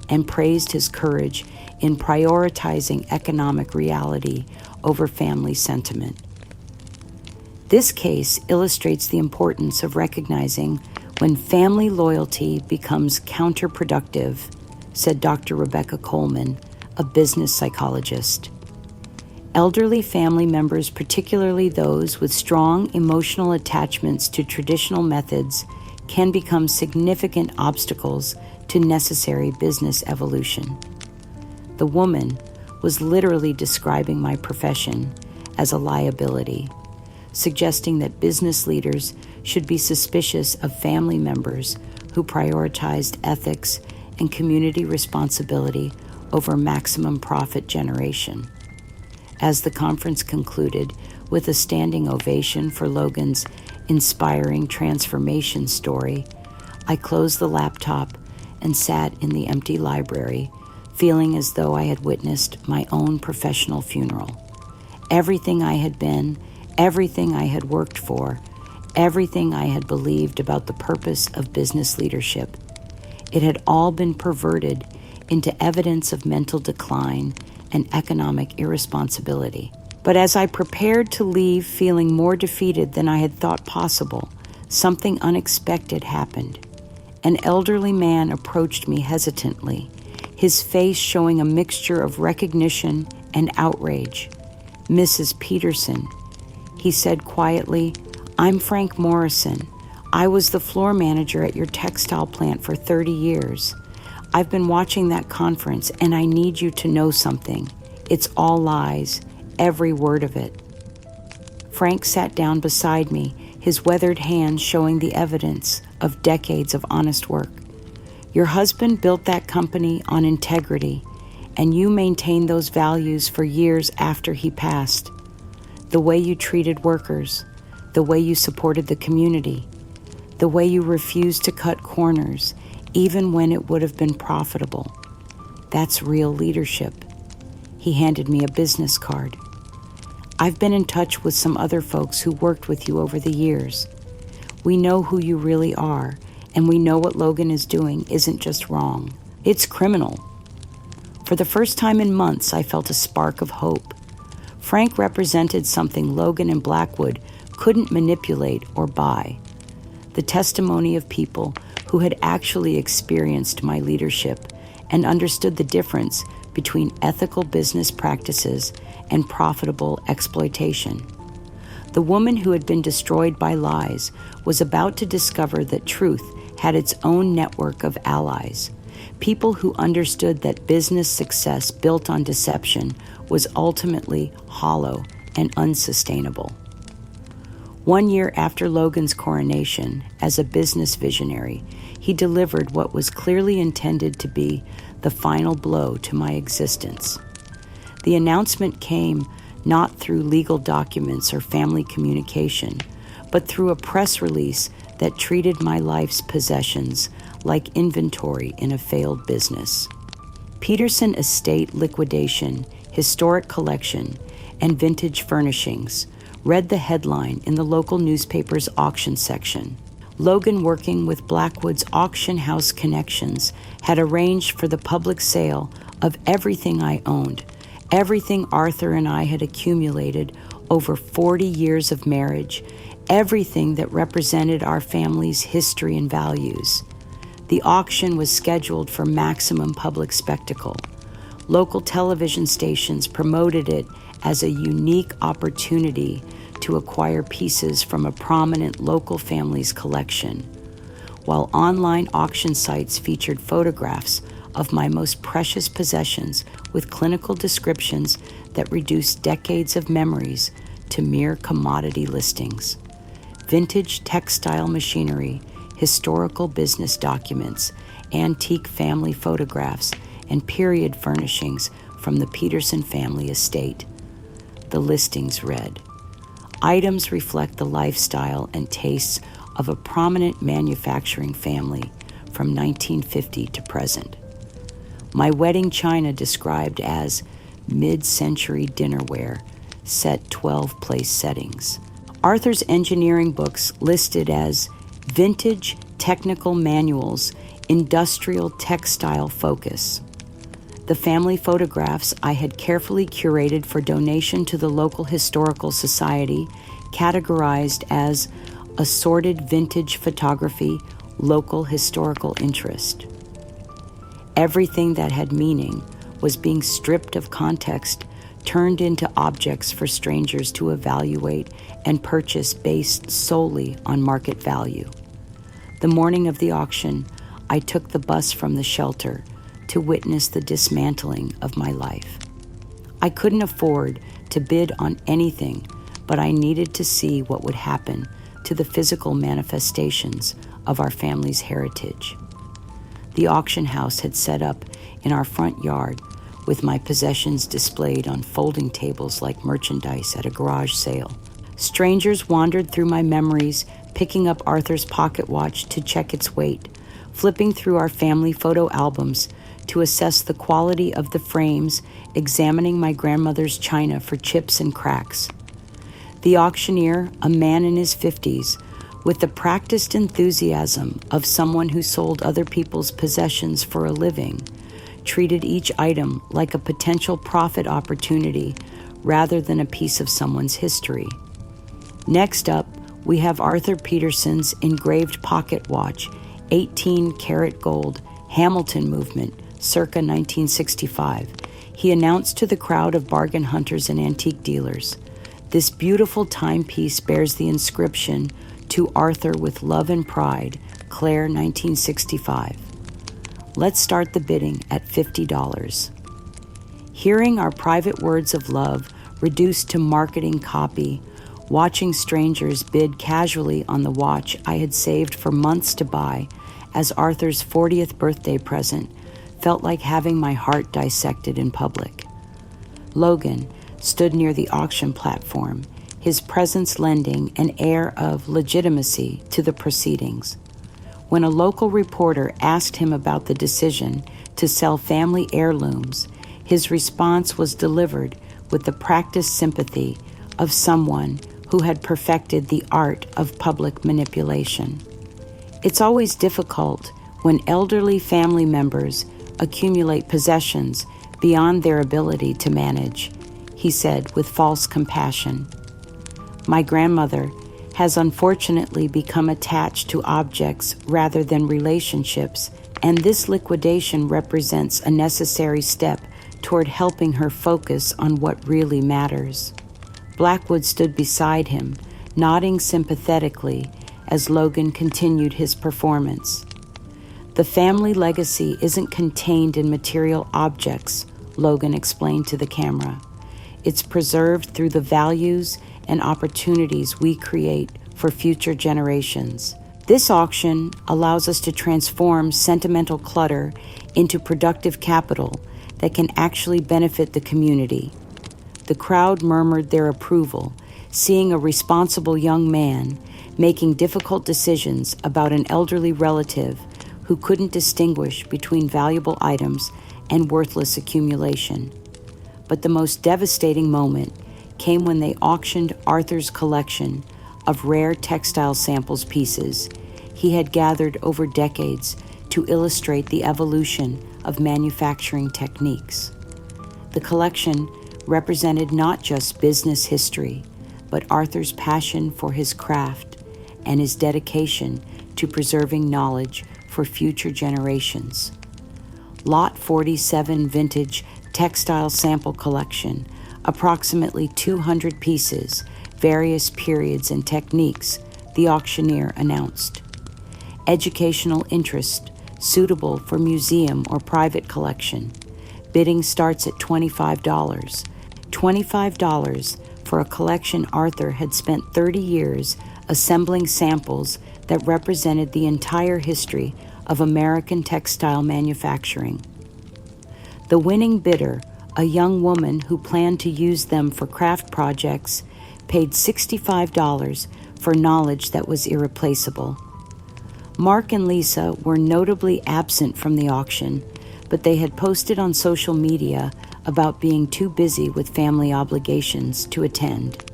[SPEAKER 1] and praised his courage in prioritizing economic reality over family sentiment. This case illustrates the importance of recognizing when family loyalty becomes counterproductive, said Dr. Rebecca Coleman, a business psychologist. Elderly family members, particularly those with strong emotional attachments to traditional methods, can become significant obstacles to necessary business evolution. The woman was literally describing my profession as a liability, suggesting that business leaders should be suspicious of family members who prioritized ethics and community responsibility over maximum profit generation. As the conference concluded with a standing ovation for Logan's inspiring transformation story, I closed the laptop and sat in the empty library, feeling as though I had witnessed my own professional funeral. Everything I had been, everything I had worked for, everything I had believed about the purpose of business leadership, it had all been perverted into evidence of mental decline and economic irresponsibility. But as I prepared to leave feeling more defeated than I had thought possible, something unexpected happened. An elderly man approached me hesitantly, his face showing a mixture of recognition and outrage. "Mrs. Peterson," he said quietly, "I'm Frank Morrison. I was the floor manager at your textile plant for 30 years. I've been watching that conference, and I need you to know something. It's all lies, every word of it." Frank sat down beside me, his weathered hands showing the evidence of decades of honest work. "Your husband built that company on integrity, and you maintained those values for years after he passed. The way you treated workers, the way you supported the community, the way you refused to cut corners, even when it would have been profitable. That's real leadership." He handed me a business card. "I've been in touch with some other folks who worked with you over the years. We know who you really are, and we know what Logan is doing isn't just wrong. It's criminal." For the first time in months, I felt a spark of hope. Frank represented something Logan and Blackwood couldn't manipulate or buy. The testimony of people who had actually experienced my leadership and understood the difference between ethical business practices and profitable exploitation. The woman who had been destroyed by lies was about to discover that truth had its own network of allies, people who understood that business success built on deception was ultimately hollow and unsustainable. 1 year after Logan's coronation, as a business visionary, he delivered what was clearly intended to be the final blow to my existence. The announcement came not through legal documents or family communication, but through a press release that treated my life's possessions like inventory in a failed business. Peterson Estate Liquidation, Historic Collection, and Vintage Furnishings read the headline in the local newspaper's auction section. Logan, working with Blackwood's auction house connections, had arranged for the public sale of everything I owned, everything Arthur and I had accumulated over 40 years of marriage, everything that represented our family's history and values. The auction was scheduled for maximum public spectacle. Local television stations promoted it as a unique opportunity to acquire pieces from a prominent local family's collection, while online auction sites featured photographs of my most precious possessions with clinical descriptions that reduced decades of memories to mere commodity listings. Vintage textile machinery, historical business documents, antique family photographs, and period furnishings from the Peterson family estate. The listings read, "Items reflect the lifestyle and tastes of a prominent manufacturing family from 1950 to present. My wedding china described as mid-century dinnerware, set 12-place settings. Arthur's engineering books listed as vintage technical manuals, industrial textile focus. The family photographs I had carefully curated for donation to the local historical society, categorized as assorted vintage photography, local historical interest. Everything that had meaning was being stripped of context, turned into objects for strangers to evaluate and purchase based solely on market value. The morning of the auction, I took the bus from the shelter to witness the dismantling of my life. I couldn't afford to bid on anything, but I needed to see what would happen to the physical manifestations of our family's heritage. The auction house had set up in our front yard with my possessions displayed on folding tables like merchandise at a garage sale. Strangers wandered through my memories, picking up Arthur's pocket watch to check its weight, flipping through our family photo albums to assess the quality of the frames, examining my grandmother's china for chips and cracks. The auctioneer, a man in his 50s, with the practiced enthusiasm of someone who sold other people's possessions for a living, treated each item like a potential profit opportunity rather than a piece of someone's history. Next up, we have Arthur Peterson's engraved pocket watch, 18-karat gold, Hamilton movement, circa 1965. He announced to the crowd of bargain hunters and antique dealers, "This beautiful timepiece bears the inscription, 'To Arthur with love and pride, Claire, 1965. Let's start the bidding at $50. Hearing our private words of love reduced to marketing copy, watching strangers bid casually on the watch I had saved for months to buy as Arthur's 40th birthday present felt like having my heart dissected in public. Logan stood near the auction platform, his presence lending an air of legitimacy to the proceedings. When a local reporter asked him about the decision to sell family heirlooms, his response was delivered with the practiced sympathy of someone who had perfected the art of public manipulation. It's always difficult when elderly family members accumulate possessions beyond their ability to manage, he said with false compassion. My grandmother has unfortunately become attached to objects rather than relationships, and this liquidation represents a necessary step toward helping her focus on what really matters. Blackwood stood beside him, nodding sympathetically as Logan continued his performance. The family legacy isn't contained in material objects, Logan explained to the camera. It's preserved through the values and opportunities we create for future generations. This auction allows us to transform sentimental clutter into productive capital that can actually benefit the community. The crowd murmured their approval, seeing a responsible young man making difficult decisions about an elderly relative who couldn't distinguish between valuable items and worthless accumulation. But the most devastating moment came when they auctioned Arthur's collection of rare textile samples pieces he had gathered over decades to illustrate the evolution of manufacturing techniques. The collection represented not just business history, but Arthur's passion for his craft and his dedication to preserving knowledge for future generations. Lot 47 Vintage Textile Sample Collection, approximately 200 pieces, various periods and techniques, the auctioneer announced. Educational interest, suitable for museum or private collection. Bidding starts at $25. $25 for a collection Arthur had spent 30 years assembling samples that represented the entire history of American textile manufacturing. The winning bidder, a young woman who planned to use them for craft projects, paid $65 for knowledge that was irreplaceable. Mark and Lisa were notably absent from the auction, but they had posted on social media about being too busy with family obligations to attend.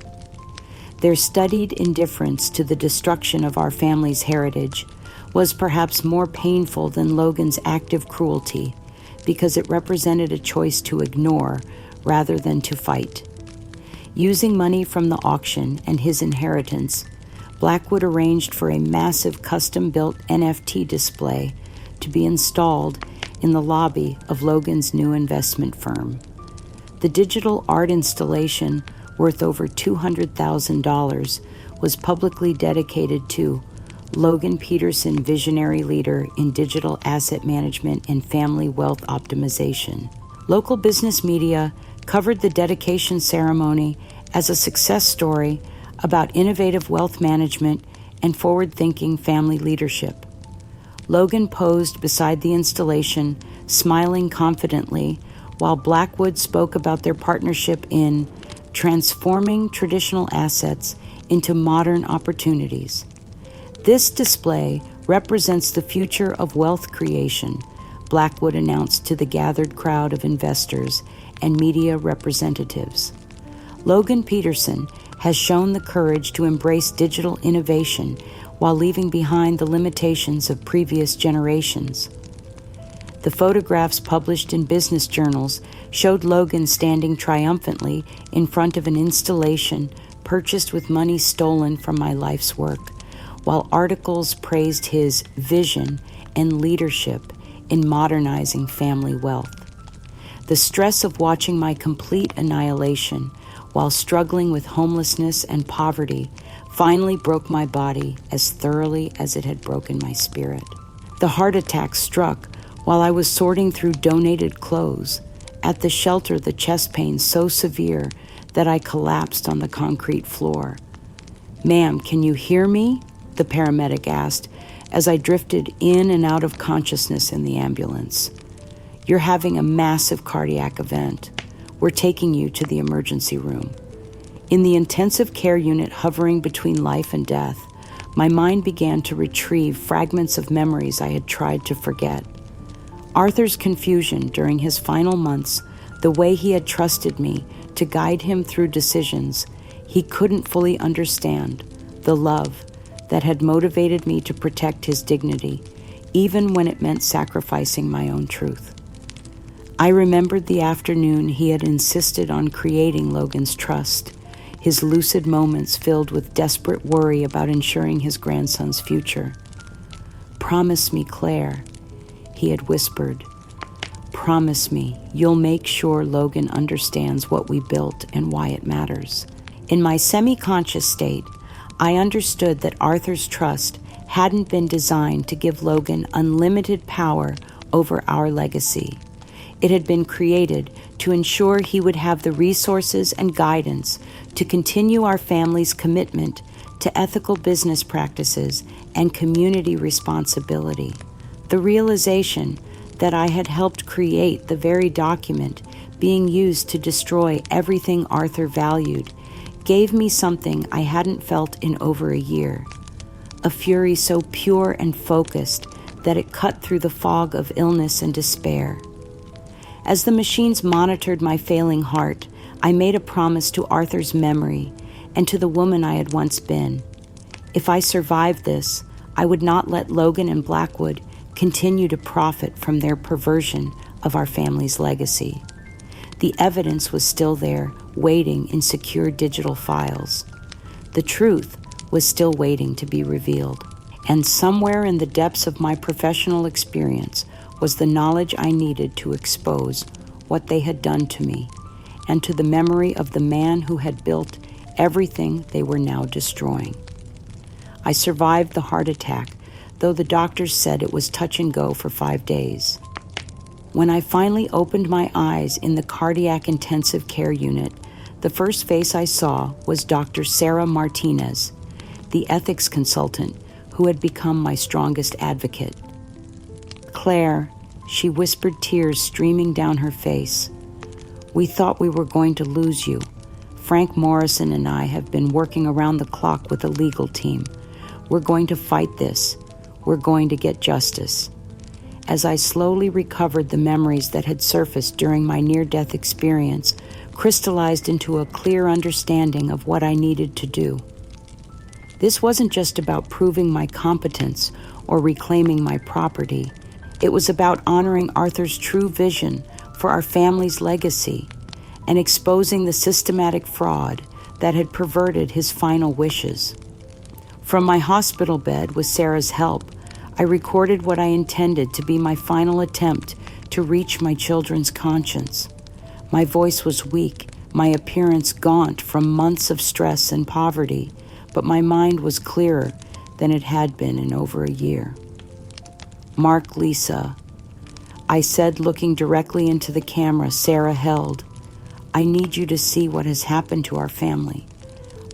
[SPEAKER 1] Their studied indifference to the destruction of our family's heritage was perhaps more painful than Logan's active cruelty, because it represented a choice to ignore rather than to fight. Using money from the auction and his inheritance, Blackwood arranged for a massive custom-built NFT display to be installed in the lobby of Logan's new investment firm. The digital art installation, worth over $200,000, was publicly dedicated to Logan Peterson, visionary leader in digital asset management and family wealth optimization. Local business media covered the dedication ceremony as a success story about innovative wealth management and forward-thinking family leadership. Logan posed beside the installation, smiling confidently, while Blackwood spoke about their partnership in transforming traditional assets into modern opportunities. This display represents the future of wealth creation, Blackwood announced to the gathered crowd of investors and media representatives. Logan Peterson has shown the courage to embrace digital innovation while leaving behind the limitations of previous generations. The photographs published in business journals showed Logan standing triumphantly in front of an installation purchased with money stolen from my life's work, while articles praised his vision and leadership in modernizing family wealth. The stress of watching my complete annihilation while struggling with homelessness and poverty finally broke my body as thoroughly as it had broken my spirit. The heart attack struck while I was sorting through donated clothes. At the shelter, the chest pain so severe that I collapsed on the concrete floor. "Ma'am, can you hear me?" the paramedic asked as I drifted in and out of consciousness in the ambulance. "You're having a massive cardiac event. We're taking you to the emergency room." In the intensive care unit hovering between life and death, my mind began to retrieve fragments of memories I had tried to forget. Arthur's confusion during his final months, the way he had trusted me to guide him through decisions he couldn't fully understand, the love that had motivated me to protect his dignity, even when it meant sacrificing my own truth. I remembered the afternoon he had insisted on creating Logan's trust, his lucid moments filled with desperate worry about ensuring his grandson's future. "Promise me, Claire," he had whispered. "Promise me you'll make sure Logan understands what we built and why it matters." In my semi-conscious state, I understood that Arthur's trust hadn't been designed to give Logan unlimited power over our legacy. It had been created to ensure he would have the resources and guidance to continue our family's commitment to ethical business practices and community responsibility. The realization that I had helped create the very document being used to destroy everything Arthur valued gave me something I hadn't felt in over a year, a fury so pure and focused that it cut through the fog of illness and despair. As the machines monitored my failing heart, I made a promise to Arthur's memory and to the woman I had once been. If I survived this, I would not let Logan and Blackwood continue to profit from their perversion of our family's legacy. The evidence was still there, waiting in secure digital files. The truth was still waiting to be revealed. And somewhere in the depths of my professional experience was the knowledge I needed to expose what they had done to me, and to the memory of the man who had built everything they were now destroying. I survived the heart attack, though the doctors said it was touch and go for 5 days. When I finally opened my eyes in the cardiac intensive care unit, the first face I saw was Dr. Sarah Martinez, the ethics consultant who had become my strongest advocate. "Claire," she whispered, tears streaming down her face, "we thought we were going to lose you. Frank Morrison and I have been working around the clock with a legal team. We're going to fight this. We're going to get justice." As I slowly recovered, the memories that had surfaced during my near-death experience crystallized into a clear understanding of what I needed to do. This wasn't just about proving my competence or reclaiming my property. It was about honoring Arthur's true vision for our family's legacy and exposing the systematic fraud that had perverted his final wishes. From my hospital bed, with Sarah's help, I recorded what I intended to be my final attempt to reach my children's conscience. My voice was weak, my appearance gaunt from months of stress and poverty, but my mind was clearer than it had been in over a year. "Mark, Lisa," I said, looking directly into the camera Sarah held, "I need you to see what has happened to our family.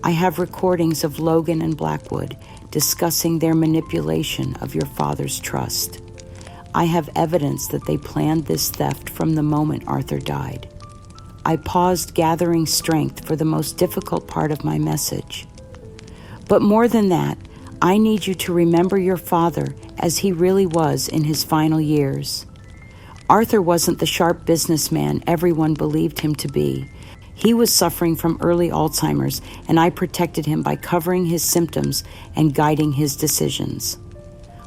[SPEAKER 1] I have recordings of Logan and Blackwood discussing their manipulation of your father's trust. I have evidence that they planned this theft from the moment Arthur died. I paused, gathering strength for the most difficult part of my message. But more than that, I need you to remember your father as he really was in his final years. Arthur wasn't the sharp businessman everyone believed him to be. He was suffering from early Alzheimer's, and I protected him by covering his symptoms and guiding his decisions.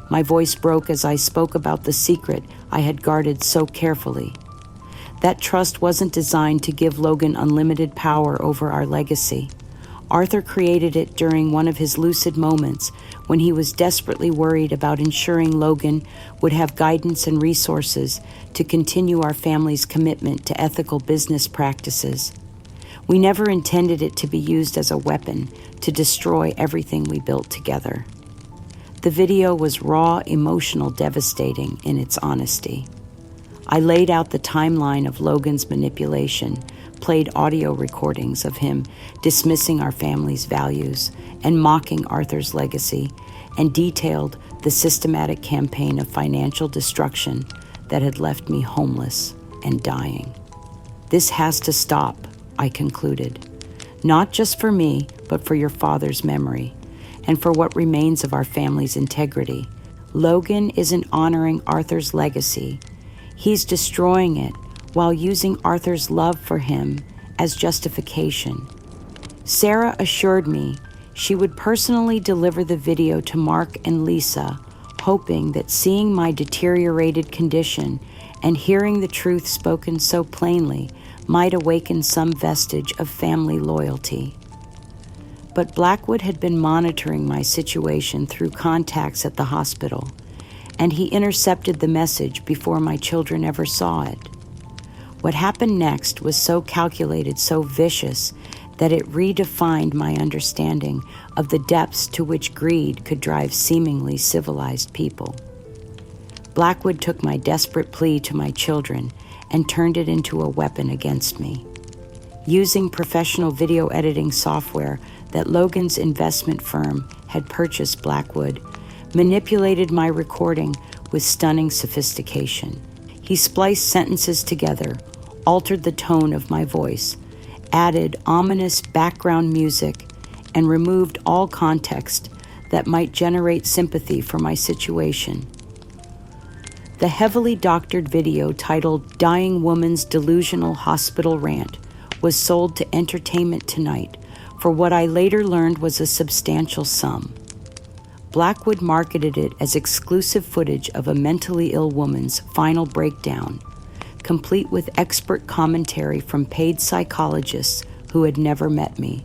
[SPEAKER 1] My voice broke as I spoke about the secret I had guarded so carefully. That trust wasn't designed to give Logan unlimited power over our legacy. Arthur created it during one of his lucid moments when he was desperately worried about ensuring Logan would have guidance and resources to continue our family's commitment to ethical business practices. We never intended it to be used as a weapon to destroy everything we built together. The video was raw, emotional, devastating in its honesty. I laid out the timeline of Logan's manipulation, played audio recordings of him dismissing our family's values and mocking Arthur's legacy, and detailed the systematic campaign of financial destruction that had left me homeless and dying. This has to stop, I concluded, not just for me, but for your father's memory and for what remains of our family's integrity. Logan isn't honoring Arthur's legacy. He's destroying it while using Arthur's love for him as justification. Sarah assured me she would personally deliver the video to Mark and Lisa, hoping that seeing my deteriorated condition and hearing the truth spoken so plainly might awaken some vestige of family loyalty. But Blackwood had been monitoring my situation through contacts at the hospital, and he intercepted the message before my children ever saw it. What happened next was so calculated, so vicious, that it redefined my understanding of the depths to which greed could drive seemingly civilized people. Blackwood took my desperate plea to my children and turned it into a weapon against me. Using professional video editing software that Logan's investment firm had purchased, Blackwood manipulated my recording with stunning sophistication. He spliced sentences together, altered the tone of my voice, added ominous background music, and removed all context that might generate sympathy for my situation. The heavily doctored video titled "Dying Woman's Delusional Hospital Rant" was sold to Entertainment Tonight for what I later learned was a substantial sum. Blackwood marketed it as exclusive footage of a mentally ill woman's final breakdown, complete with expert commentary from paid psychologists who had never met me.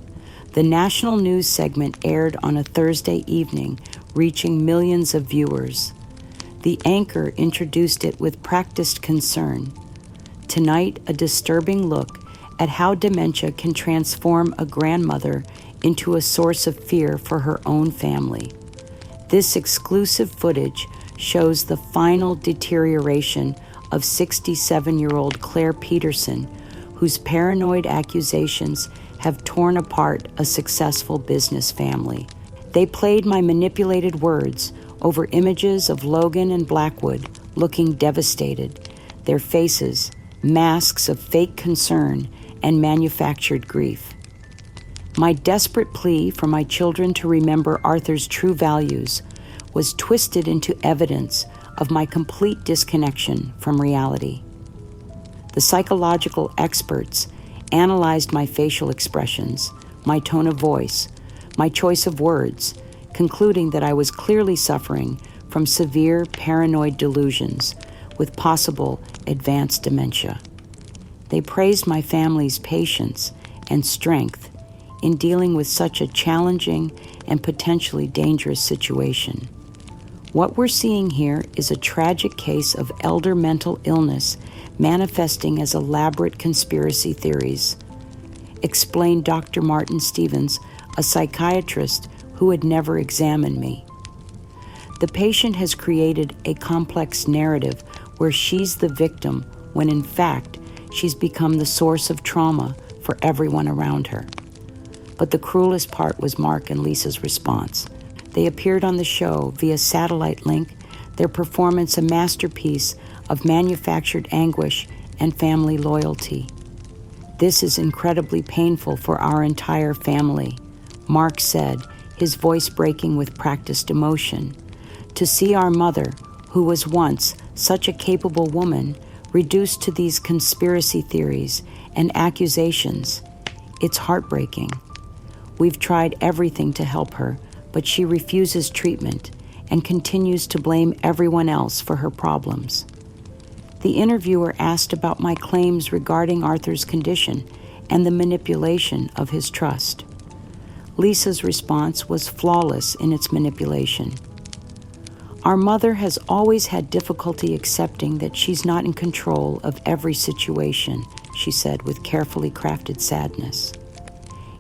[SPEAKER 1] The national news segment aired on a Thursday evening, reaching millions of viewers. The anchor introduced it with practiced concern. Tonight, a disturbing look at how dementia can transform a grandmother into a source of fear for her own family. This exclusive footage shows the final deterioration of 67-year-old Claire Peterson, whose paranoid accusations have torn apart a successful business family. They played my manipulated words over images of Logan and Blackwood looking devastated, their faces masks of fake concern and manufactured grief. My desperate plea for my children to remember Arthur's true values was twisted into evidence of my complete disconnection from reality. The psychological experts analyzed my facial expressions, my tone of voice, my choice of words, concluding that I was clearly suffering from severe paranoid delusions with possible advanced dementia. They praised my family's patience and strength in dealing with such a challenging and potentially dangerous situation. What we're seeing here is a tragic case of elder mental illness manifesting as elaborate conspiracy theories, explained Dr. Martin Stevens, a psychiatrist who had never examined me. The patient has created a complex narrative where she's the victim when in fact she's become the source of trauma for everyone around her. But the cruelest part was Mark and Lisa's response. They appeared on the show via satellite link, their performance a masterpiece of manufactured anguish and family loyalty. "This is incredibly painful for our entire family," Mark said, his voice breaking with practiced emotion. "To see our mother, who was once such a capable woman, reduced to these conspiracy theories and accusations, it's heartbreaking. We've tried everything to help her, but she refuses treatment and continues to blame everyone else for her problems." The interviewer asked about my claims regarding Arthur's condition and the manipulation of his trust. Lisa's response was flawless in its manipulation. "Our mother has always had difficulty accepting that she's not in control of every situation," she said with carefully crafted sadness.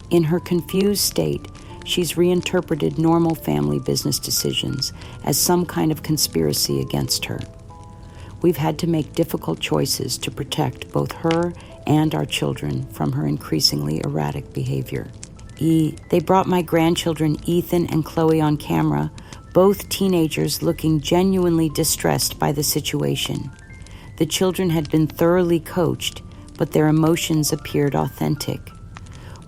[SPEAKER 1] In her confused state, she's reinterpreted normal family business decisions as some kind of conspiracy against her. "We've had to make difficult choices to protect both her and our children from her increasingly erratic behavior." They brought my grandchildren Ethan and Chloe on camera, both teenagers looking genuinely distressed by the situation. The children had been thoroughly coached, but their emotions appeared authentic.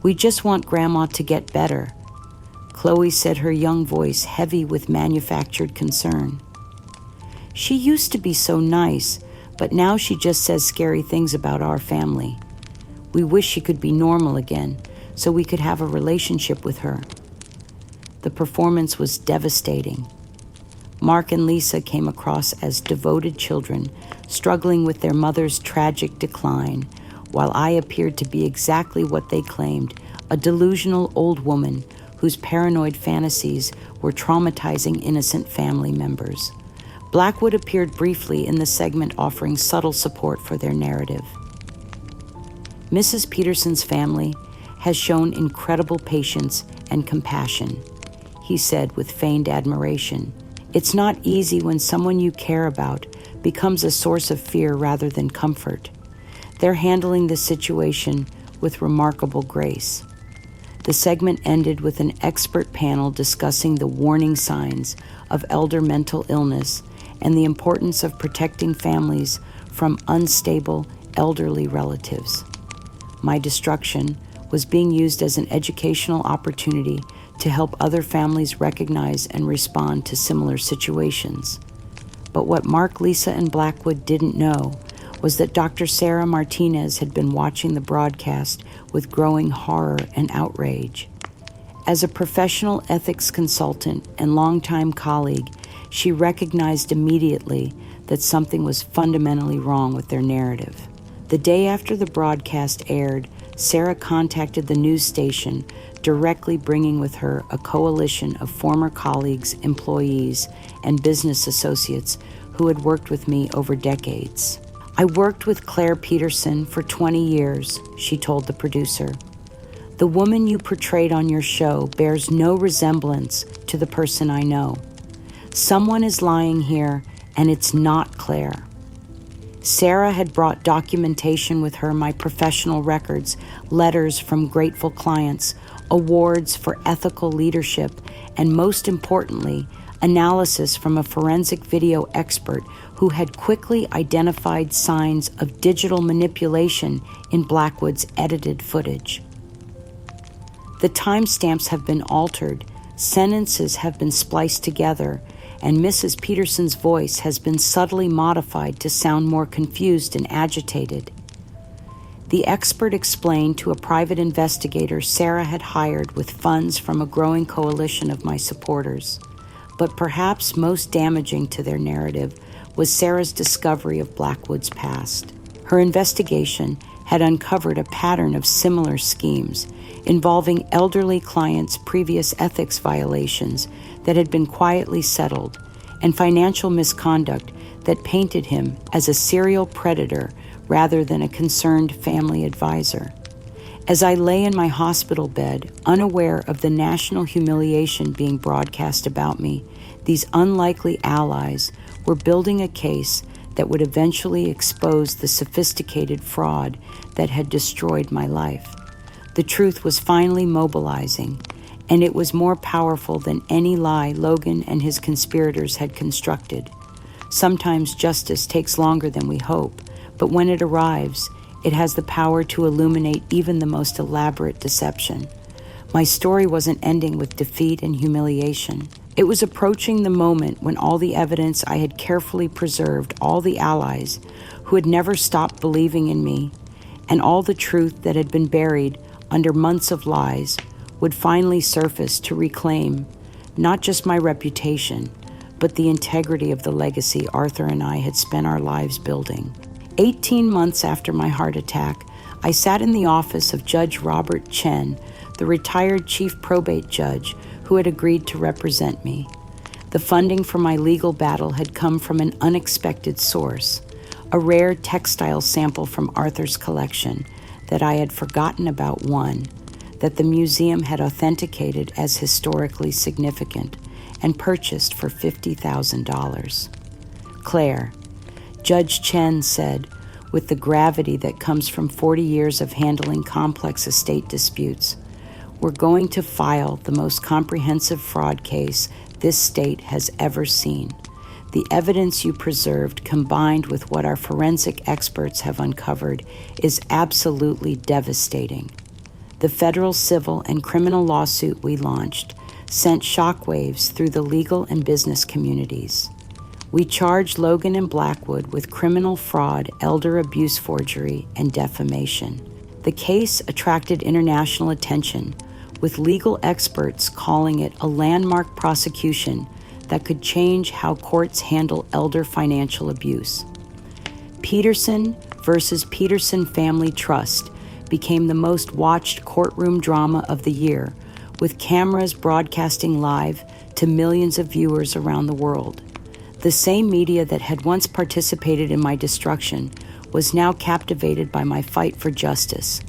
[SPEAKER 1] "We just want Grandma to get better," Chloe said, her young voice heavy with manufactured concern. "She used to be so nice, but now she just says scary things about our family. We wish she could be normal again, so we could have a relationship with her." The performance was devastating. Mark and Lisa came across as devoted children, struggling with their mother's tragic decline, while I appeared to be exactly what they claimed, a delusional old woman whose paranoid fantasies were traumatizing innocent family members. Blackwood appeared briefly in the segment, offering subtle support for their narrative. "Mrs. Peterson's family has shown incredible patience and compassion," he said with feigned admiration. "It's not easy when someone you care about becomes a source of fear rather than comfort. They're handling this situation with remarkable grace." The segment ended with an expert panel discussing the warning signs of elder mental illness and the importance of protecting families from unstable elderly relatives. My destruction was being used as an educational opportunity to help other families recognize and respond to similar situations. But what Mark, Lisa, and Blackwood didn't know was that Dr. Sarah Martinez had been watching the broadcast with growing horror and outrage. As a professional ethics consultant and longtime colleague, she recognized immediately that something was fundamentally wrong with their narrative. The day after the broadcast aired, Sarah contacted the news station, directly bringing with her a coalition of former colleagues, employees, and business associates who had worked with me over decades. "I worked with Claire Peterson for 20 years, she told the producer. "The woman you portrayed on your show bears no resemblance to the person I know. Someone is lying here, and it's not Claire." Sarah had brought documentation with her, my professional records, letters from grateful clients, awards for ethical leadership, and most importantly, analysis from a forensic video expert who had quickly identified signs of digital manipulation in Blackwood's edited footage. The timestamps have been altered, sentences have been spliced together, and Mrs. Peterson's voice has been subtly modified to sound more confused and agitated. The expert explained to a private investigator Sarah had hired with funds from a growing coalition of my supporters. But perhaps most damaging to their narrative was Sarah's discovery of Blackwood's past. Her investigation had uncovered a pattern of similar schemes involving elderly clients' previous ethics violations that had been quietly settled, and financial misconduct that painted him as a serial predator rather than a concerned family advisor. As I lay in my hospital bed, unaware of the national humiliation being broadcast about me, these unlikely allies were building a case that would eventually expose the sophisticated fraud that had destroyed my life. The truth was finally mobilizing, and it was more powerful than any lie Logan and his conspirators had constructed. Sometimes justice takes longer than we hope, but when it arrives, it has the power to illuminate even the most elaborate deception. My story wasn't ending with defeat and humiliation. It was approaching the moment when all the evidence I had carefully preserved, all the allies who had never stopped believing in me, and all the truth that had been buried under months of lies would finally surface to reclaim not just my reputation, but the integrity of the legacy Arthur and I had spent our lives building. 18 months after my heart attack, I sat in the office of Judge Robert Chen, the retired chief probate judge who had agreed to represent me. The funding for my legal battle had come from an unexpected source, a rare textile sample from Arthur's collection that I had forgotten about that the museum had authenticated as historically significant and purchased for $50,000. Claire, Judge Chen said, with the gravity that comes from 40 years of handling complex estate disputes, we're going to file the most comprehensive fraud case this state has ever seen. The evidence you preserved, combined with what our forensic experts have uncovered, is absolutely devastating. The federal civil and criminal lawsuit we launched sent shockwaves through the legal and business communities. We charged Logan and Blackwood with criminal fraud, elder abuse forgery, and defamation. The case attracted international attention, with legal experts calling it a landmark prosecution that could change how courts handle elder financial abuse. Peterson versus Peterson Family Trust became the most watched courtroom drama of the year, with cameras broadcasting live to millions of viewers around the world. The same media that had once participated in my destruction was now captivated by my fight for justice.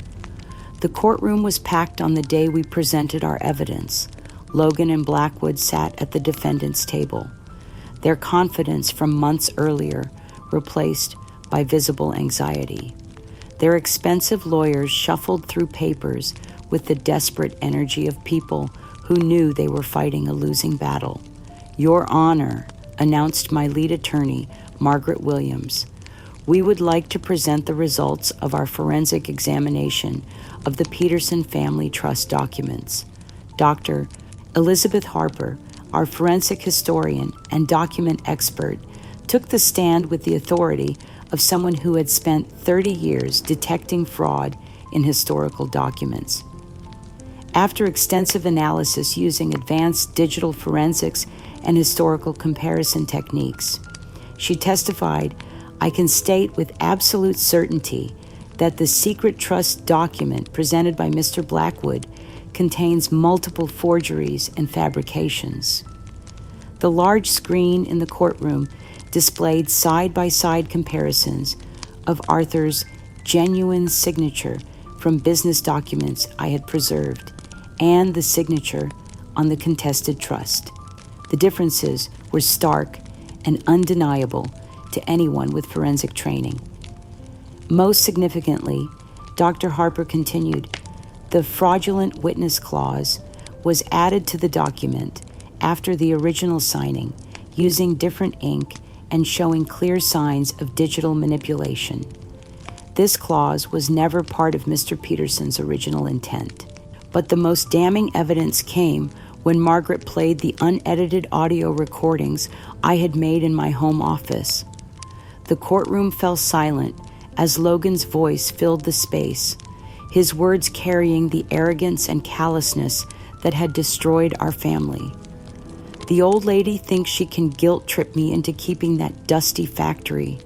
[SPEAKER 1] The courtroom was packed on the day we presented our evidence. Logan and Blackwood sat at the defendant's table, their confidence from months earlier replaced by visible anxiety. Their expensive lawyers shuffled through papers with the desperate energy of people who knew they were fighting a losing battle. "Your Honor," announced my lead attorney, Margaret Williams, "we would like to present the results of our forensic examination of the Peterson Family Trust documents. Dr. Elizabeth Harper, our forensic historian and document expert, took the stand with the authority of someone who had spent 30 years detecting fraud in historical documents. After extensive analysis using advanced digital forensics and historical comparison techniques, she testified, "I can state with absolute certainty that the secret trust document presented by Mr. Blackwood contains multiple forgeries and fabrications." The large screen in the courtroom displayed side-by-side comparisons of Arthur's genuine signature from business documents I had preserved and the signature on the contested trust. The differences were stark and undeniable to anyone with forensic training. Most significantly, Dr. Harper continued, the fraudulent witness clause was added to the document after the original signing, using different ink and showing clear signs of digital manipulation. This clause was never part of Mr. Peterson's original intent. But the most damning evidence came when Margaret played the unedited audio recordings I had made in my home office. The courtroom fell silent as Logan's voice filled the space, his words carrying the arrogance and callousness that had destroyed our family. "The old lady thinks she can guilt-trip me into keeping that dusty factory,"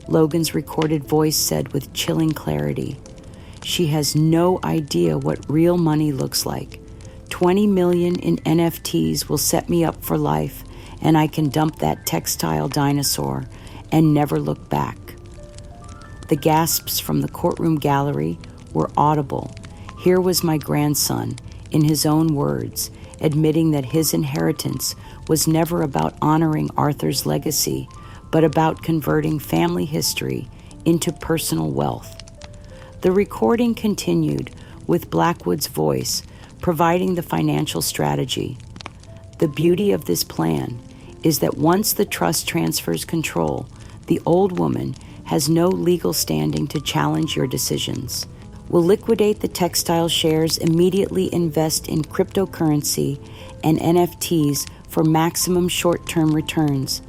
[SPEAKER 1] Logan's recorded voice said with chilling clarity. "She has no idea what real money looks like. 20 million in NFTs will set me up for life, and I can dump that textile dinosaur and never look back." The gasps from the courtroom gallery were audible. Here was my grandson, in his own words, admitting that his inheritance was never about honoring Arthur's legacy, but about converting family history into personal wealth. The recording continued, with Blackwood's voice providing the financial strategy. "The beauty of this plan is that once the trust transfers control, the old woman has no legal standing to challenge your decisions. Will liquidate the textile shares, immediately invest in cryptocurrency and NFTs for maximum short-term returns,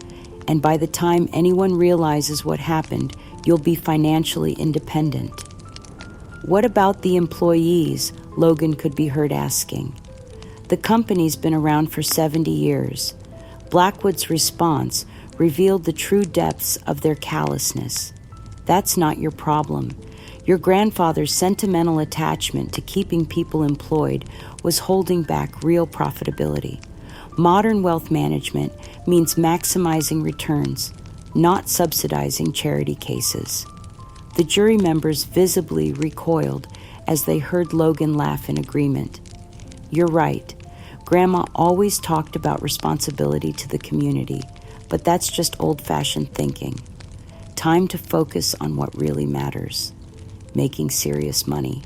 [SPEAKER 1] and by the time anyone realizes what happened, you'll be financially independent. What about the employees? Logan could be heard asking. The company's been around for 70 years. Blackwood's response revealed the true depths of their callousness. That's not your problem. Your grandfather's sentimental attachment to keeping people employed was holding back real profitability. Modern wealth management means maximizing returns, not subsidizing charity cases. The jury members visibly recoiled as they heard Logan laugh in agreement. You're right. Grandma always talked about responsibility to the community, but that's just old-fashioned thinking. Time to focus on what really matters. Making serious money.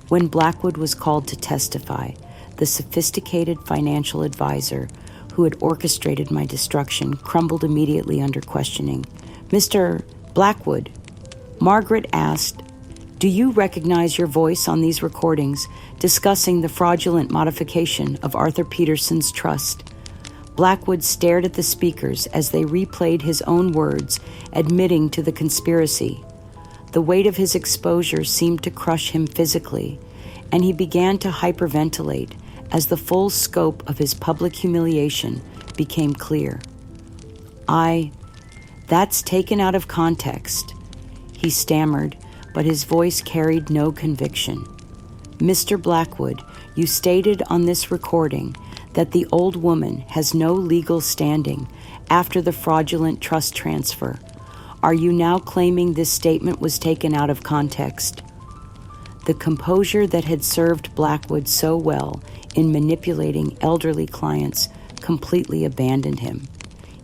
[SPEAKER 1] When Blackwood was called to testify, the sophisticated financial advisor who had orchestrated my destruction crumbled immediately under questioning. Mr. Blackwood, Margaret asked, do you recognize your voice on these recordings discussing the fraudulent modification of Arthur Peterson's trust? Blackwood stared at the speakers as they replayed his own words, admitting to the conspiracy. The weight of his exposure seemed to crush him physically, and he began to hyperventilate as the full scope of his public humiliation became clear. That's taken out of context, he stammered, but his voice carried no conviction. Mr. Blackwood, you stated on this recording that the old woman has no legal standing after the fraudulent trust transfer. Are you now claiming this statement was taken out of context? The composure that had served Blackwood so well in manipulating elderly clients completely abandoned him.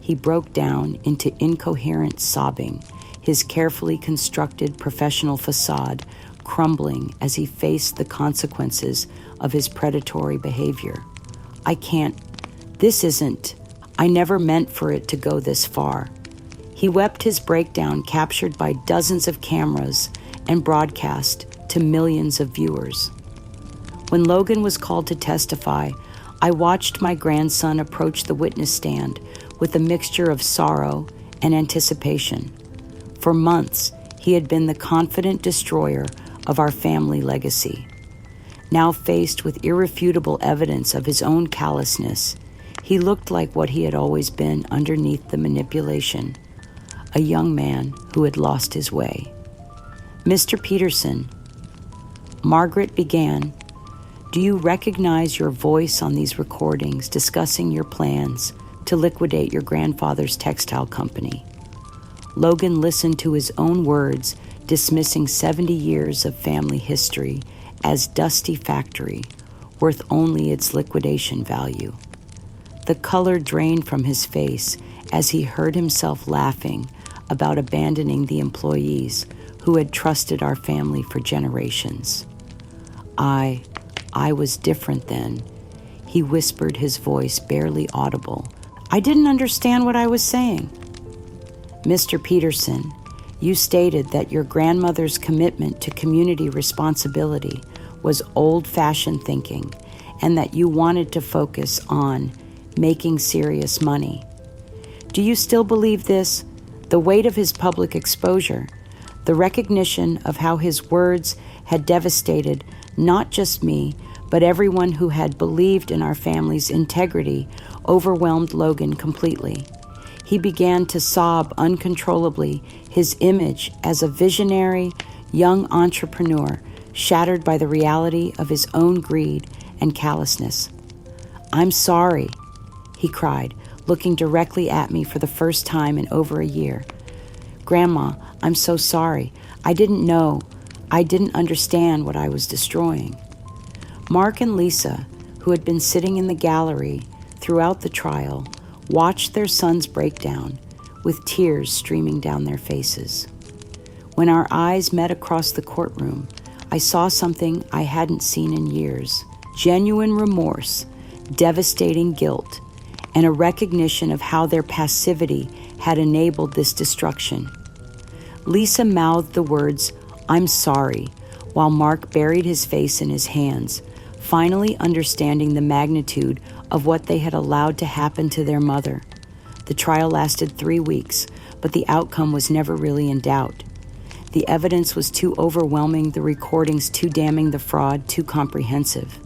[SPEAKER 1] He broke down into incoherent sobbing, his carefully constructed professional facade crumbling as he faced the consequences of his predatory behavior. I never meant for it to go this far. He wept his breakdown, captured by dozens of cameras and broadcast to millions of viewers. When Logan was called to testify, I watched my grandson approach the witness stand with a mixture of sorrow and anticipation. For months, he had been the confident destroyer of our family legacy. Now faced with irrefutable evidence of his own callousness, he looked like what he had always been underneath the manipulation, a young man who had lost his way. Mr. Peterson, Margaret began, do you recognize your voice on these recordings discussing your plans to liquidate your grandfather's textile company? Logan listened to his own words, dismissing 70 years of family history as dusty factory, worth only its liquidation value. The color drained from his face as he heard himself laughing about abandoning the employees who had trusted our family for generations. I was different then, he whispered, his voice barely audible. I didn't understand what I was saying. Mr. Peterson, you stated that your grandmother's commitment to community responsibility was old-fashioned thinking and that you wanted to focus on making serious money. Do you still believe this? The weight of his public exposure, the recognition of how his words had devastated not just me, but everyone who had believed in our family's integrity, overwhelmed Logan completely. He began to sob uncontrollably, his image as a visionary young entrepreneur shattered by the reality of his own greed and callousness. I'm sorry, he cried, looking directly at me for the first time in over a year. Grandma, I'm so sorry. I didn't know. I didn't understand what I was destroying. Mark and Lisa, who had been sitting in the gallery throughout the trial, watched their son's breakdown with tears streaming down their faces. When our eyes met across the courtroom, I saw something I hadn't seen in years: genuine remorse, devastating guilt, and a recognition of how their passivity had enabled this destruction. Lisa mouthed the words, "I'm sorry," while Mark buried his face in his hands, finally understanding the magnitude of what they had allowed to happen to their mother. The trial lasted 3 weeks, but the outcome was never really in doubt. The evidence was too overwhelming, the recordings too damning, the fraud too comprehensive.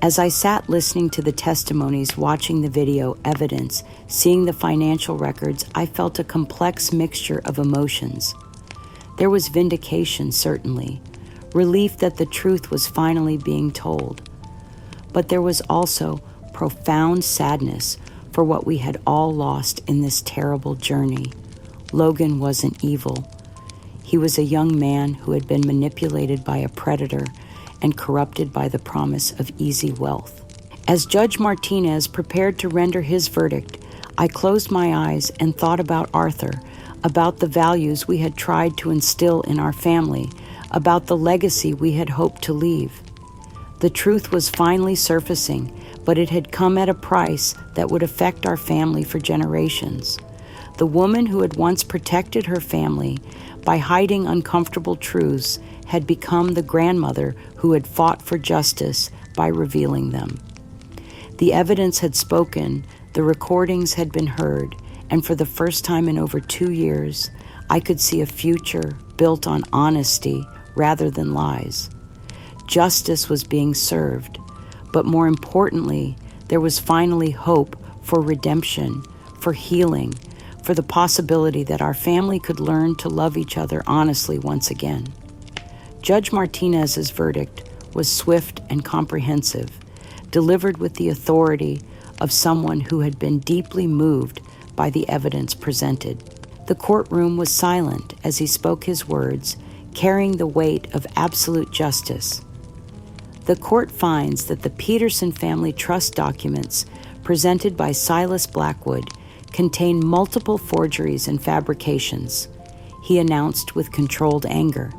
[SPEAKER 1] As I sat listening to the testimonies, watching the video evidence, seeing the financial records, I felt a complex mixture of emotions. There was vindication, certainly, relief that the truth was finally being told. But there was also profound sadness for what we had all lost in this terrible journey. Logan wasn't evil. He was a young man who had been manipulated by a predator and corrupted by the promise of easy wealth. As Judge Martinez prepared to render his verdict, I closed my eyes and thought about Arthur, about the values we had tried to instill in our family, about the legacy we had hoped to leave. The truth was finally surfacing, but it had come at a price that would affect our family for generations. The woman who had once protected her family by hiding uncomfortable truths had become the grandmother who had fought for justice by revealing them. The evidence had spoken, the recordings had been heard, and for the first time in over 2 years, I could see a future built on honesty rather than lies. Justice was being served, but more importantly, there was finally hope for redemption, for healing, for the possibility that our family could learn to love each other honestly once again. Judge Martinez's verdict was swift and comprehensive, delivered with the authority of someone who had been deeply moved by the evidence presented. The courtroom was silent as he spoke his words, carrying the weight of absolute justice. The court finds that the Peterson family trust documents presented by Silas Blackwood contain multiple forgeries and fabrications, he announced with controlled anger.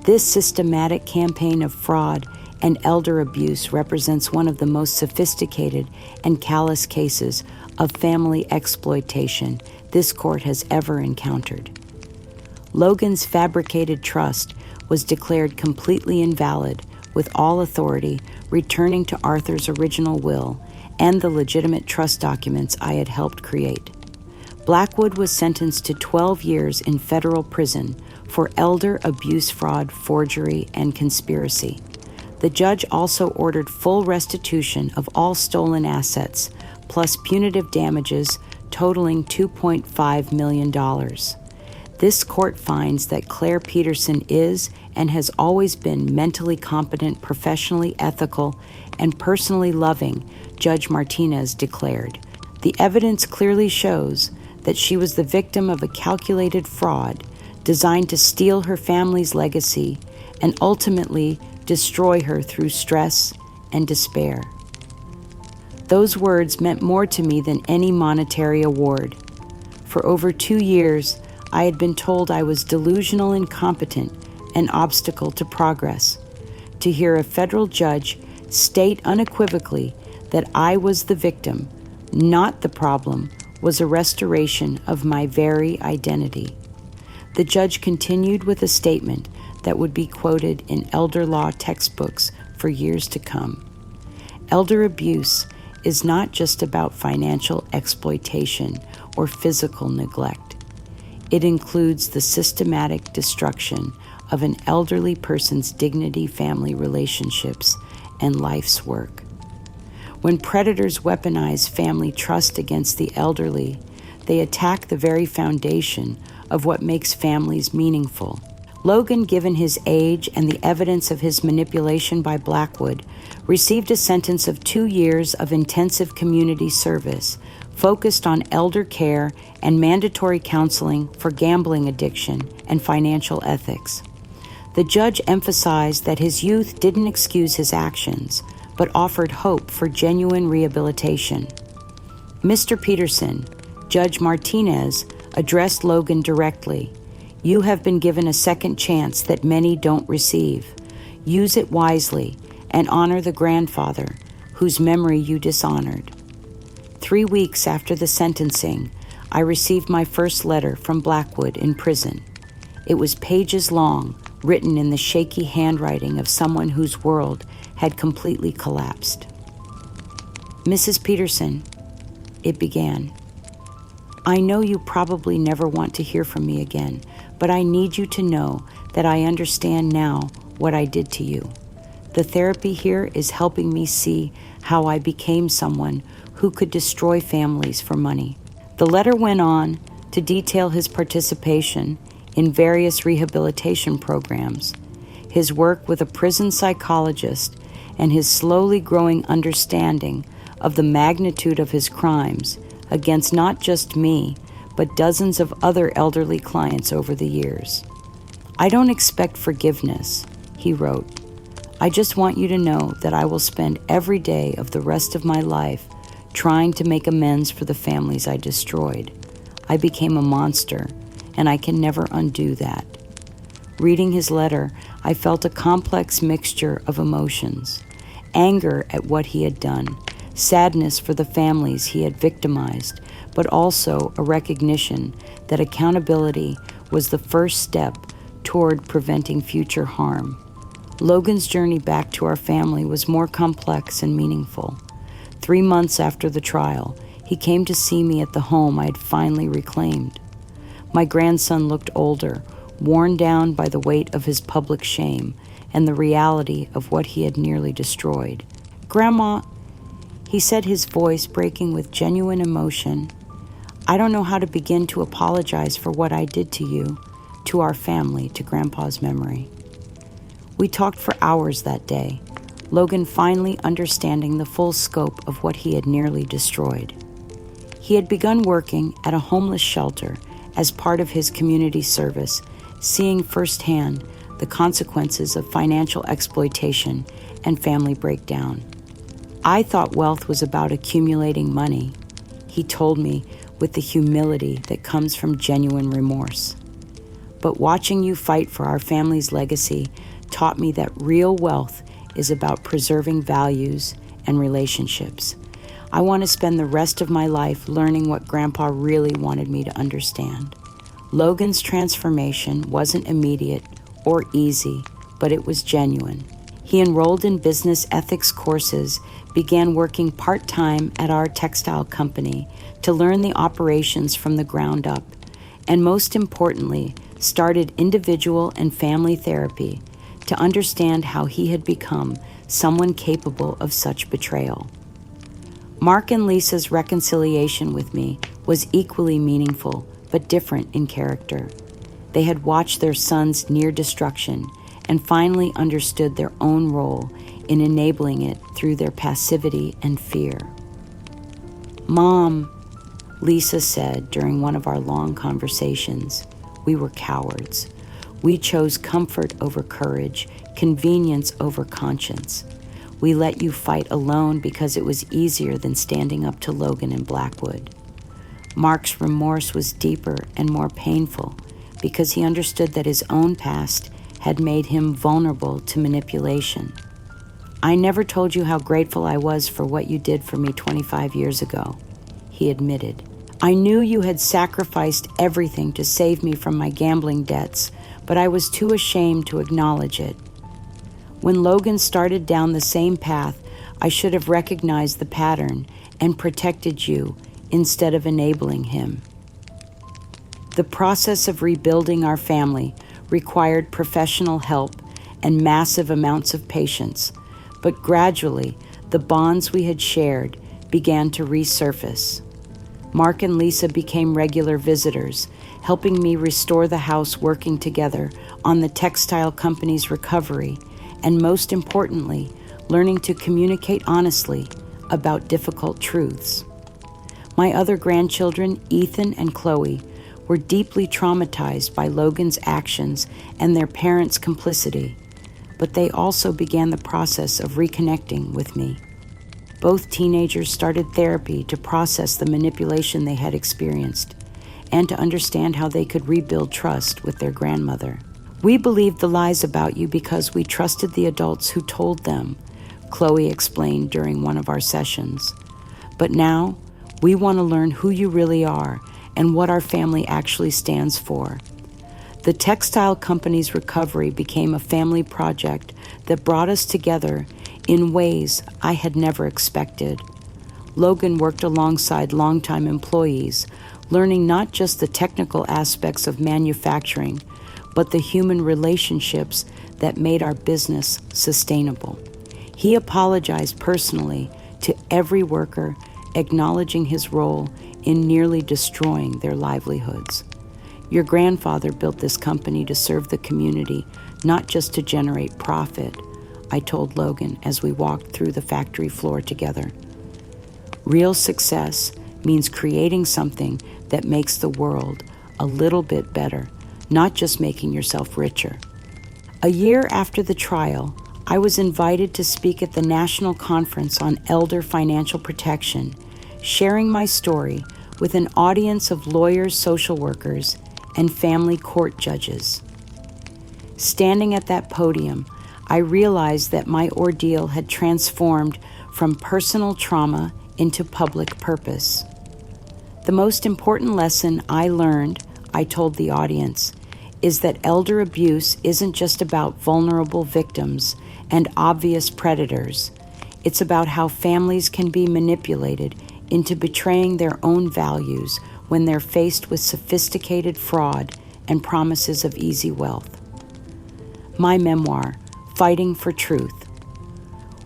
[SPEAKER 1] This systematic campaign of fraud and elder abuse represents one of the most sophisticated and callous cases of family exploitation this court has ever encountered. Logan's fabricated trust was declared completely invalid, with all authority returning to Arthur's original will and the legitimate trust documents I had helped create. Blackwood was sentenced to 12 years in federal prison for elder abuse, fraud, forgery, and conspiracy. The judge also ordered full restitution of all stolen assets, plus punitive damages totaling $2.5 million. This court finds that Claire Peterson is and has always been mentally competent, professionally ethical, and personally loving, Judge Martinez declared. The evidence clearly shows that she was the victim of a calculated fraud designed to steal her family's legacy and ultimately destroy her through stress and despair. Those words meant more to me than any monetary award. For over 2 years, I had been told I was delusional, incompetent, an obstacle to progress. To hear a federal judge state unequivocally that I was the victim, not the problem, was a restoration of my very identity. The judge continued with a statement that would be quoted in elder law textbooks for years to come. Elder abuse is not just about financial exploitation or physical neglect. It includes the systematic destruction of an elderly person's dignity, family relationships, and life's work. When predators weaponize family trust against the elderly, they attack the very foundation of what makes families meaningful. Logan, given his age and the evidence of his manipulation by Blackwood, received a sentence of 2 years of intensive community service focused on elder care and mandatory counseling for gambling addiction and financial ethics. The judge emphasized that his youth didn't excuse his actions, but offered hope for genuine rehabilitation. Mr. Peterson, Judge Martinez addressed Logan directly. You have been given a second chance that many don't receive. Use it wisely and honor the grandfather whose memory you dishonored. 3 weeks after the sentencing, I received my first letter from Blackwood in prison. It was pages long, written in the shaky handwriting of someone whose world had completely collapsed. "Mrs. Peterson," it began, "I know you probably never want to hear from me again, but I need you to know that I understand now what I did to you. The therapy here is helping me see how I became someone who could destroy families for money." The letter went on to detail his participation in various rehabilitation programs, his work with a prison psychologist, and his slowly growing understanding of the magnitude of his crimes against not just me, but dozens of other elderly clients over the years. "I don't expect forgiveness," he wrote. "I just want you to know that I will spend every day of the rest of my life trying to make amends for the families I destroyed. I became a monster, and I can never undo that." Reading his letter, I felt a complex mixture of emotions: anger at what he had done, sadness for the families he had victimized, but also a recognition that accountability was the first step toward preventing future harm. Logan's journey back to our family was more complex and meaningful. 3 months after the trial, he came to see me at the home I had finally reclaimed. My grandson looked older, worn down by the weight of his public shame and the reality of what he had nearly destroyed. "Grandma," he said, his voice breaking with genuine emotion, "I don't know how to begin to apologize for what I did to you, to our family, to Grandpa's memory." We talked for hours that day, Logan finally understanding the full scope of what he had nearly destroyed. He had begun working at a homeless shelter as part of his community service, seeing firsthand the consequences of financial exploitation and family breakdown. "I thought wealth was about accumulating money," he told me with the humility that comes from genuine remorse. "But watching you fight for our family's legacy taught me that real wealth is about preserving values and relationships. I want to spend the rest of my life learning what Grandpa really wanted me to understand." Logan's transformation wasn't immediate or easy, but it was genuine. He enrolled in business ethics courses, began working part-time at our textile company to learn the operations from the ground up, and most importantly, started individual and family therapy to understand how he had become someone capable of such betrayal. Mark and Lisa's reconciliation with me was equally meaningful, but different in character. They had watched their son's near destruction and finally understood their own role in enabling it through their passivity and fear. "Mom," Lisa said during one of our long conversations, "we were cowards. We chose comfort over courage, convenience over conscience. We let you fight alone because it was easier than standing up to Logan in Blackwood." Mark's remorse was deeper and more painful because he understood that his own past had made him vulnerable to manipulation. "I never told you how grateful I was for what you did for me 25 years ago," he admitted. "I knew you had sacrificed everything to save me from my gambling debts, but I was too ashamed to acknowledge it. When Logan started down the same path, I should have recognized the pattern and protected you instead of enabling him." The process of rebuilding our family required professional help and massive amounts of patience, but gradually the bonds we had shared began to resurface. Mark and Lisa became regular visitors, helping me restore the house, working together on the textile company's recovery, and most importantly, learning to communicate honestly about difficult truths. My other grandchildren, Ethan and Chloe, were deeply traumatized by Logan's actions and their parents' complicity, but they also began the process of reconnecting with me. Both teenagers started therapy to process the manipulation they had experienced and to understand how they could rebuild trust with their grandmother. "We believed the lies about you because we trusted the adults who told them," Chloe explained during one of our sessions. "But now, We want to learn who you really are and what our family actually stands for. The textile company's recovery became a family project that brought us together in ways I had never expected. Logan worked alongside longtime employees, learning not just the technical aspects of manufacturing, but the human relationships that made our business sustainable. He apologized personally to every worker, acknowledging his role in nearly destroying their livelihoods. Your grandfather built this company to serve the community, not just to generate profit, I told Logan as we walked through the factory floor together. Real success means creating something that makes the world a little bit better, not just making yourself richer. A year after the trial, I was invited to speak at the National Conference on Elder Financial Protection, sharing my story with an audience of lawyers, social workers, and family court judges. Standing at that podium, I realized that my ordeal had transformed from personal trauma into public purpose. The most important lesson I learned, I told the audience, is that elder abuse isn't just about vulnerable victims and obvious predators. It's about how families can be manipulated into betraying their own values when they're faced with sophisticated fraud and promises of easy wealth. My memoir, Fighting for Truth.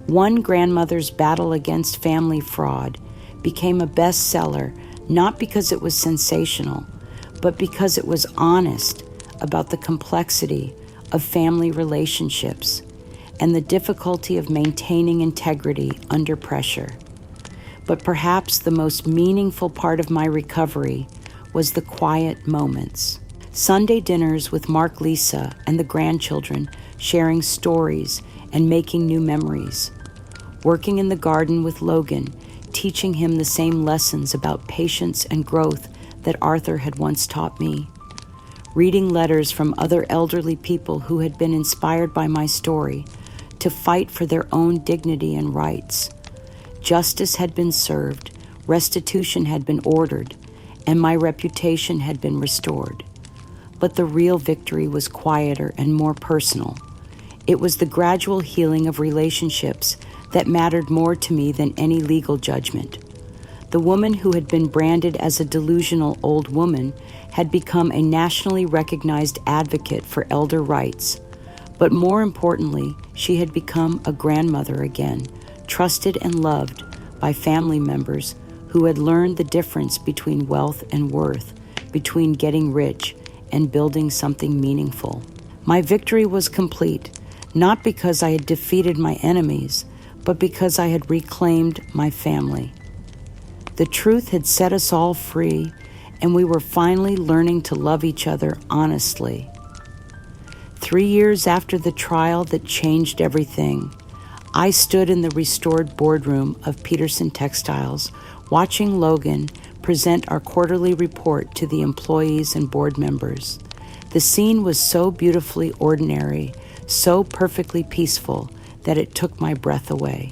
[SPEAKER 1] One grandmother's battle against family fraud became a bestseller not because it was sensational, but because it was honest about the complexity of family relationships and the difficulty of maintaining integrity under pressure. But perhaps the most meaningful part of my recovery was the quiet moments. Sunday dinners with Mark, Lisa, and the grandchildren, sharing stories and making new memories. Working in the garden with Logan, teaching him the same lessons about patience and growth that Arthur had once taught me. Reading letters from other elderly people who had been inspired by my story to fight for their own dignity and rights. Justice had been served, restitution had been ordered, and my reputation had been restored. But the real victory was quieter and more personal. It was the gradual healing of relationships that mattered more to me than any legal judgment. The woman who had been branded as a delusional old woman had become a nationally recognized advocate for elder rights. But more importantly, she had become a grandmother again, trusted and loved by family members who had learned the difference between wealth and worth, between getting rich and building something meaningful. My victory was complete, not because I had defeated my enemies, but because I had reclaimed my family. The truth had set us all free, and we were finally learning to love each other honestly. 3 years after the trial that changed everything, I stood in the restored boardroom of Peterson Textiles, watching Logan present our quarterly report to the employees and board members. The scene was so beautifully ordinary, so perfectly peaceful, that it took my breath away.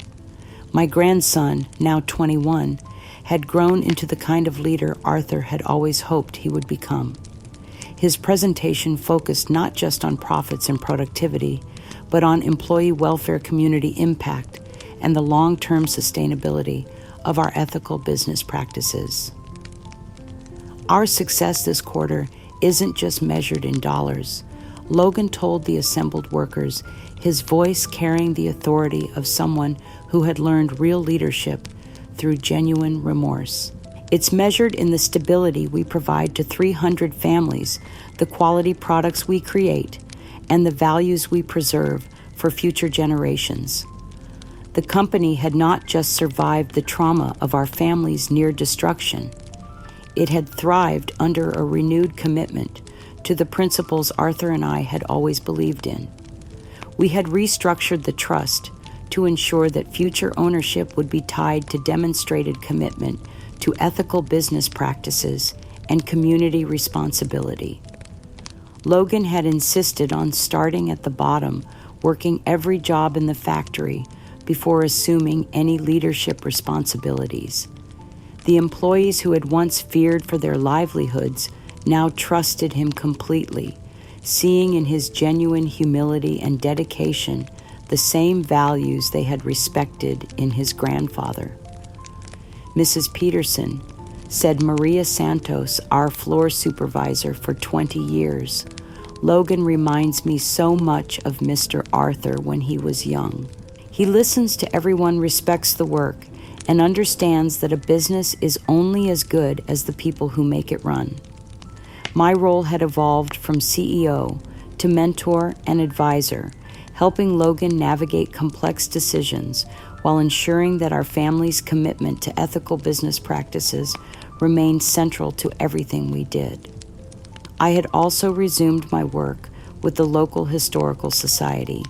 [SPEAKER 1] My grandson, now 21, had grown into the kind of leader Arthur had always hoped he would become. His presentation focused not just on profits and productivity, but on employee welfare, community impact, and the long-term sustainability of our ethical business practices. Our success this quarter isn't just measured in dollars. Logan told the assembled workers, his voice carrying the authority of someone who had learned real leadership through genuine remorse. It's measured in the stability we provide to 300 families, the quality products we create, and the values we preserve for future generations. The company had not just survived the trauma of our family's near destruction. It had thrived under a renewed commitment to the principles Arthur and I had always believed in. We had restructured the trust to ensure that future ownership would be tied to demonstrated commitment to ethical business practices and community responsibility. Logan had insisted on starting at the bottom, working every job in the factory before assuming any leadership responsibilities. The employees who had once feared for their livelihoods now trusted him completely, seeing in his genuine humility and dedication the same values they had respected in his grandfather. Mrs. Peterson said Maria Santos, our floor supervisor for 20 years, "Logan reminds me so much of Mr. Arthur when he was young. He listens to everyone, respects the work, and understands that a business is only as good as the people who make it run." My role had evolved from CEO to mentor and advisor, helping Logan navigate complex decisions while ensuring that our family's commitment to ethical business practices remained central to everything we did. I had also resumed my work with the local historical society,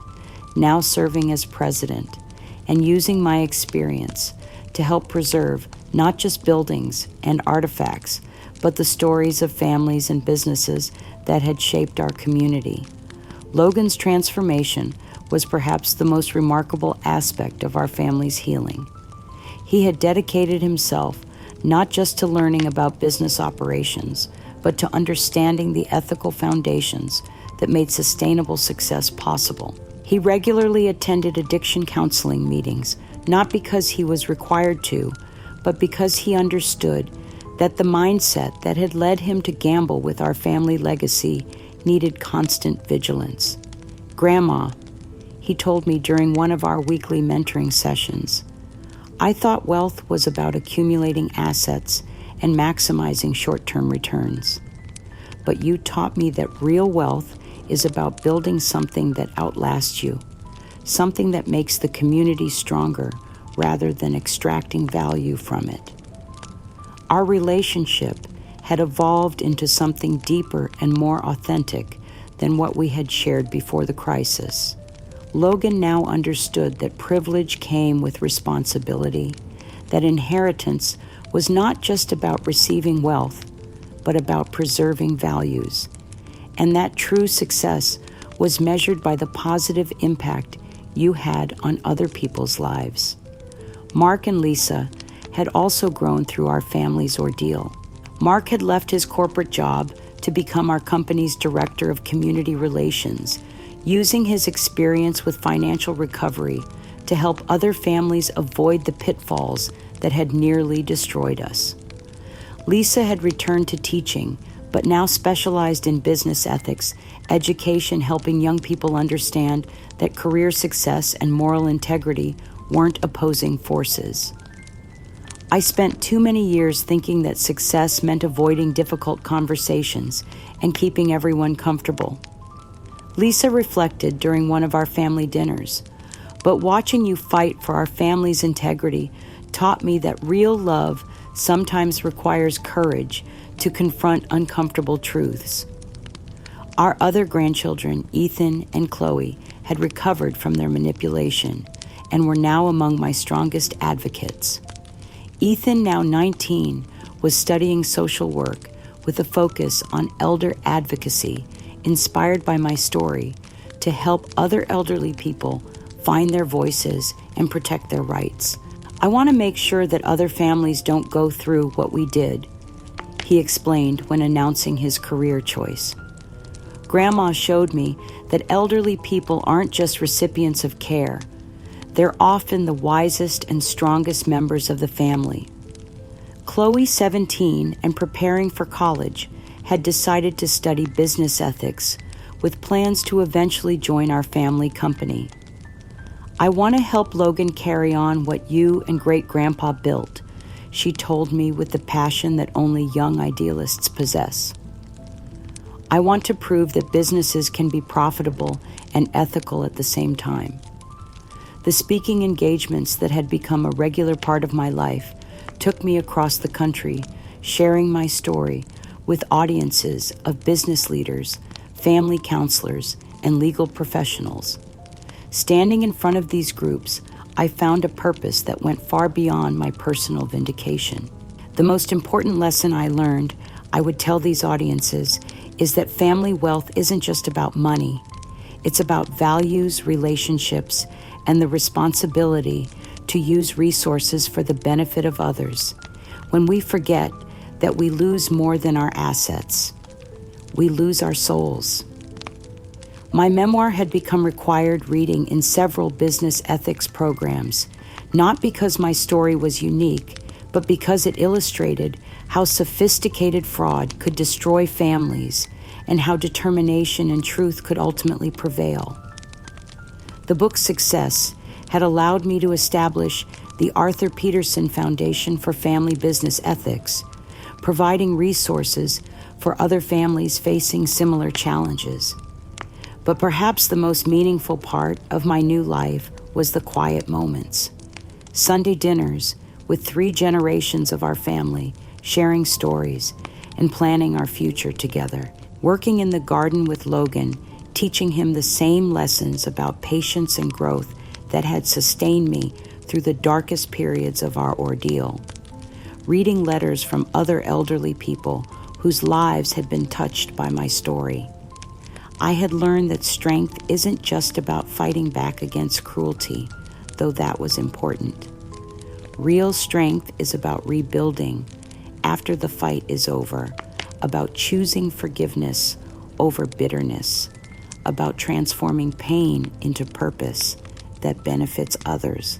[SPEAKER 1] now serving as president, and using my experience to help preserve not just buildings and artifacts, but the stories of families and businesses that had shaped our community. Logan's transformation was perhaps the most remarkable aspect of our family's healing. He had dedicated himself not just to learning about business operations, but to understanding the ethical foundations that made sustainable success possible. He regularly attended addiction counseling meetings, not because he was required to, but because he understood that the mindset that had led him to gamble with our family legacy needed constant vigilance. "Grandma," he told me during one of our weekly mentoring sessions, "I thought wealth was about accumulating assets and maximizing short-term returns. But you taught me that real wealth is about building something that outlasts you, something that makes the community stronger rather than extracting value from it." Our relationship had evolved into something deeper and more authentic than what we had shared before the crisis. Logan now understood that privilege came with responsibility, that inheritance was not just about receiving wealth, but about preserving values, and that true success was measured by the positive impact you had on other people's lives. Mark and Lisa had also grown through our family's ordeal. Mark had left his corporate job to become our company's director of community relations, using his experience with financial recovery to help other families avoid the pitfalls that had nearly destroyed us. Lisa had returned to teaching, but now specialized in business ethics, education, helping young people understand that career success and moral integrity weren't opposing forces. I spent too many years thinking that success meant avoiding difficult conversations and keeping everyone comfortable. Lisa reflected during one of our family dinners, "But watching you fight for our family's integrity taught me that real love sometimes requires courage to confront uncomfortable truths." Our other grandchildren, Ethan and Chloe, had recovered from their manipulation and were now among my strongest advocates. Ethan, now 19, was studying social work with a focus on elder advocacy, inspired by my story, to help other elderly people find their voices and protect their rights. "I want to make sure that other families don't go through what we did," he explained when announcing his career choice. "Grandma showed me that elderly people aren't just recipients of care. They're often the wisest and strongest members of the family." Chloe, 17, and preparing for college, had decided to study business ethics with plans to eventually join our family company. "I want to help Logan carry on what you and great-grandpa built," she told me with the passion that only young idealists possess. "I want to prove that businesses can be profitable and ethical at the same time." The speaking engagements that had become a regular part of my life took me across the country, sharing my story with audiences of business leaders, family counselors, and legal professionals. Standing in front of these groups, I found a purpose that went far beyond my personal vindication. The most important lesson I learned, I would tell these audiences, is that family wealth isn't just about money. It's about values, relationships, and the responsibility to use resources for the benefit of others. when we forget that we lose more than our assets. We lose our souls. My memoir had become required reading in several business ethics programs, not because my story was unique, but because it illustrated how sophisticated fraud could destroy families and how determination and truth could ultimately prevail. The book's success had allowed me to establish the Arthur Peterson Foundation for Family Business Ethics, providing resources for other families facing similar challenges. But perhaps the most meaningful part of my new life was the quiet moments. Sunday dinners with 3 generations of our family, sharing stories and planning our future together. Working in the garden with Logan, teaching him the same lessons about patience and growth that had sustained me through the darkest periods of our ordeal. Reading letters from other elderly people whose lives had been touched by my story. I had learned that strength isn't just about fighting back against cruelty, though that was important. Real strength is about rebuilding after the fight is over, about choosing forgiveness over bitterness, about transforming pain into purpose that benefits others.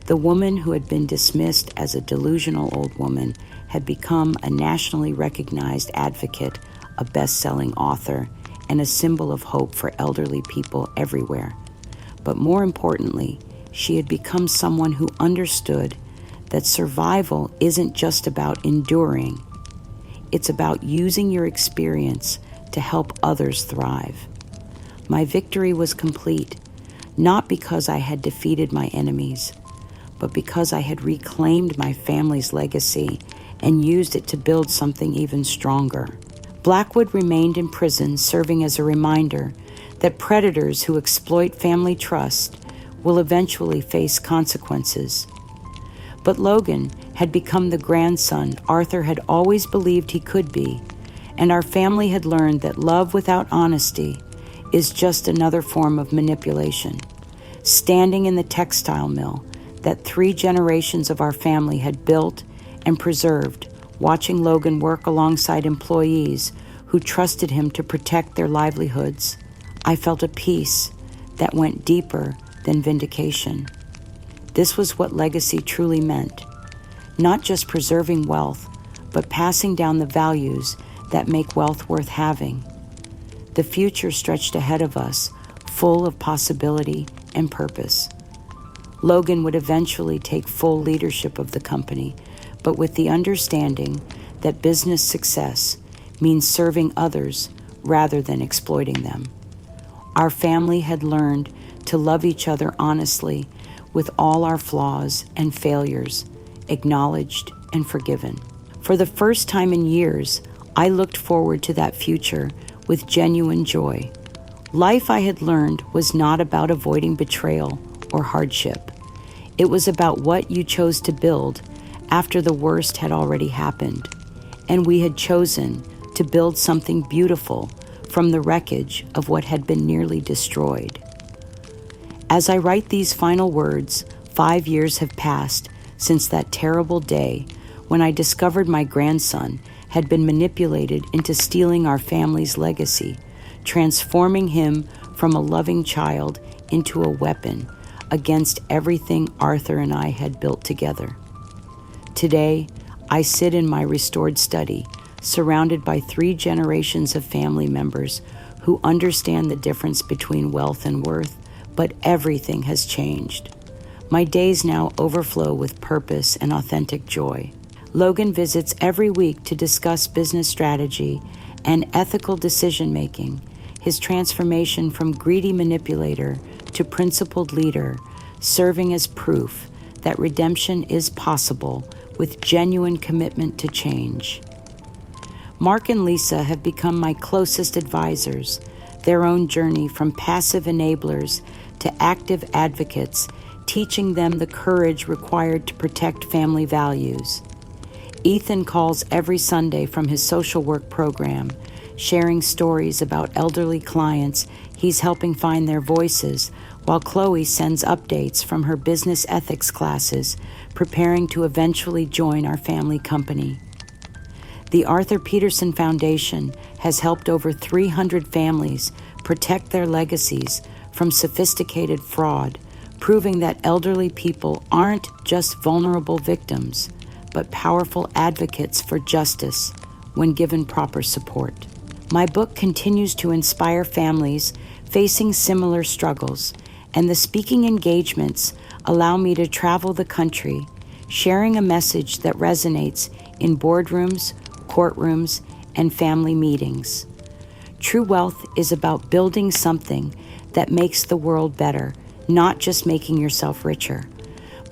[SPEAKER 1] The woman who had been dismissed as a delusional old woman had become a nationally recognized advocate, a best-selling author, and a symbol of hope for elderly people everywhere. But more importantly, she had become someone who understood that survival isn't just about enduring. It's about using your experience to help others thrive. My victory was complete, not because I had defeated my enemies, but because I had reclaimed my family's legacy and used it to build something even stronger. Blackwood remained in prison, serving as a reminder that predators who exploit family trust will eventually face consequences. But Logan had become the grandson Arthur had always believed he could be, and our family had learned that love without honesty is just another form of manipulation. Standing in the textile mill that 3 generations of our family had built and preserved, watching Logan work alongside employees who trusted him to protect their livelihoods, I felt a peace that went deeper than vindication. This was what legacy truly meant, not just preserving wealth, but passing down the values that make wealth worth having. The future stretched ahead of us, full of possibility and purpose. Logan would eventually take full leadership of the company, but with the understanding that business success means serving others rather than exploiting them. Our family had learned to love each other honestly, with all our flaws and failures acknowledged and forgiven. For the first time in years, I looked forward to that future with genuine joy. Life, I had learned, was not about avoiding betrayal or hardship. It was about what you chose to build after the worst had already happened, and we had chosen to build something beautiful from the wreckage of what had been nearly destroyed. As I write these final words, 5 years have passed since that terrible day when I discovered my grandson had been manipulated into stealing our family's legacy, transforming him from a loving child into a weapon against everything Arthur and I had built together. Today, I sit in my restored study, surrounded by 3 generations of family members who understand the difference between wealth and worth, but everything has changed. My days now overflow with purpose and authentic joy. Logan visits every week to discuss business strategy and ethical decision-making, his transformation from greedy manipulator to principled leader, serving as proof that redemption is possible with genuine commitment to change. Mark and Lisa have become my closest advisors, their own journey from passive enablers to active advocates, teaching them the courage required to protect family values. Ethan calls every Sunday from his social work program, sharing stories about elderly clients he's helping find their voices while Chloe sends updates from her business ethics classes, preparing to eventually join our family company. The Arthur Peterson Foundation has helped over 300 families protect their legacies from sophisticated fraud, proving that elderly people aren't just vulnerable victims, but powerful advocates for justice when given proper support. My book continues to inspire families facing similar struggles, and the speaking engagements allow me to travel the country, sharing a message that resonates in boardrooms, courtrooms, and family meetings. True wealth is about building something that makes the world better, not just making yourself richer.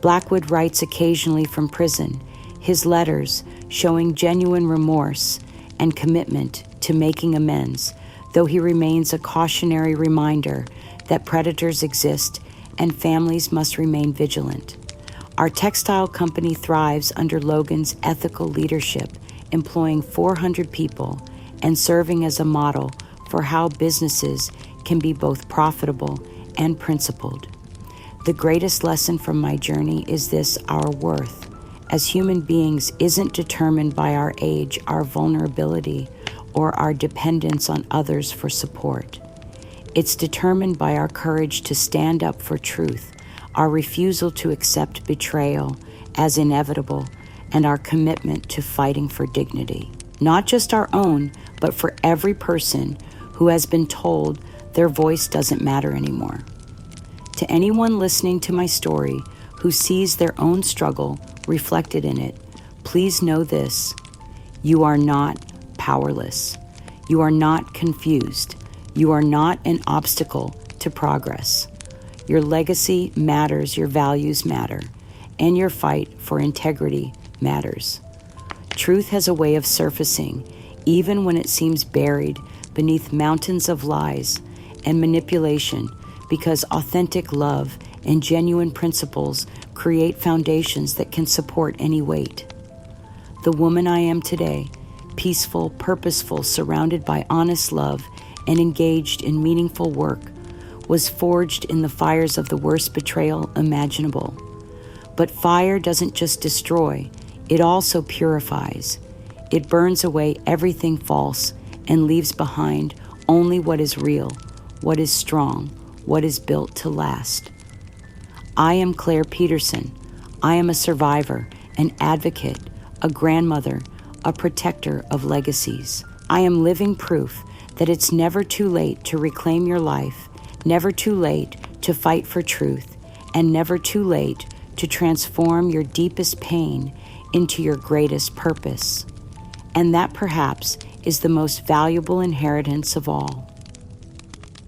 [SPEAKER 1] Blackwood writes occasionally from prison, his letters showing genuine remorse and commitment to making amends, though he remains a cautionary reminder that predators exist and families must remain vigilant. Our textile company thrives under Logan's ethical leadership, employing 400 people and serving as a model for how businesses can be both profitable and principled. The greatest lesson from my journey is this: our worth as human beings isn't determined by our age, our vulnerability, or our dependence on others for support. It's determined by our courage to stand up for truth, our refusal to accept betrayal as inevitable, and our commitment to fighting for dignity. Not just our own, but for every person who has been told their voice doesn't matter anymore. To anyone listening to my story who sees their own struggle reflected in it, please know this: you are not powerless. You are not confused. You are not an obstacle to progress. Your legacy matters, your values matter, and your fight for integrity matters. Truth has a way of surfacing, even when it seems buried beneath mountains of lies and manipulation, because authentic love and genuine principles create foundations that can support any weight. The woman I am today, peaceful, purposeful, surrounded by honest love, and engaged in meaningful work, was forged in the fires of the worst betrayal imaginable. But fire doesn't just destroy, it also purifies. It burns away everything false and leaves behind only what is real, what is strong, what is built to last. I am Claire Peterson. I am a survivor, an advocate, a grandmother, a protector of legacies. I am living proof that it's never too late to reclaim your life, never too late to fight for truth, and never too late to transform your deepest pain into your greatest purpose. And that perhaps is the most valuable inheritance of all.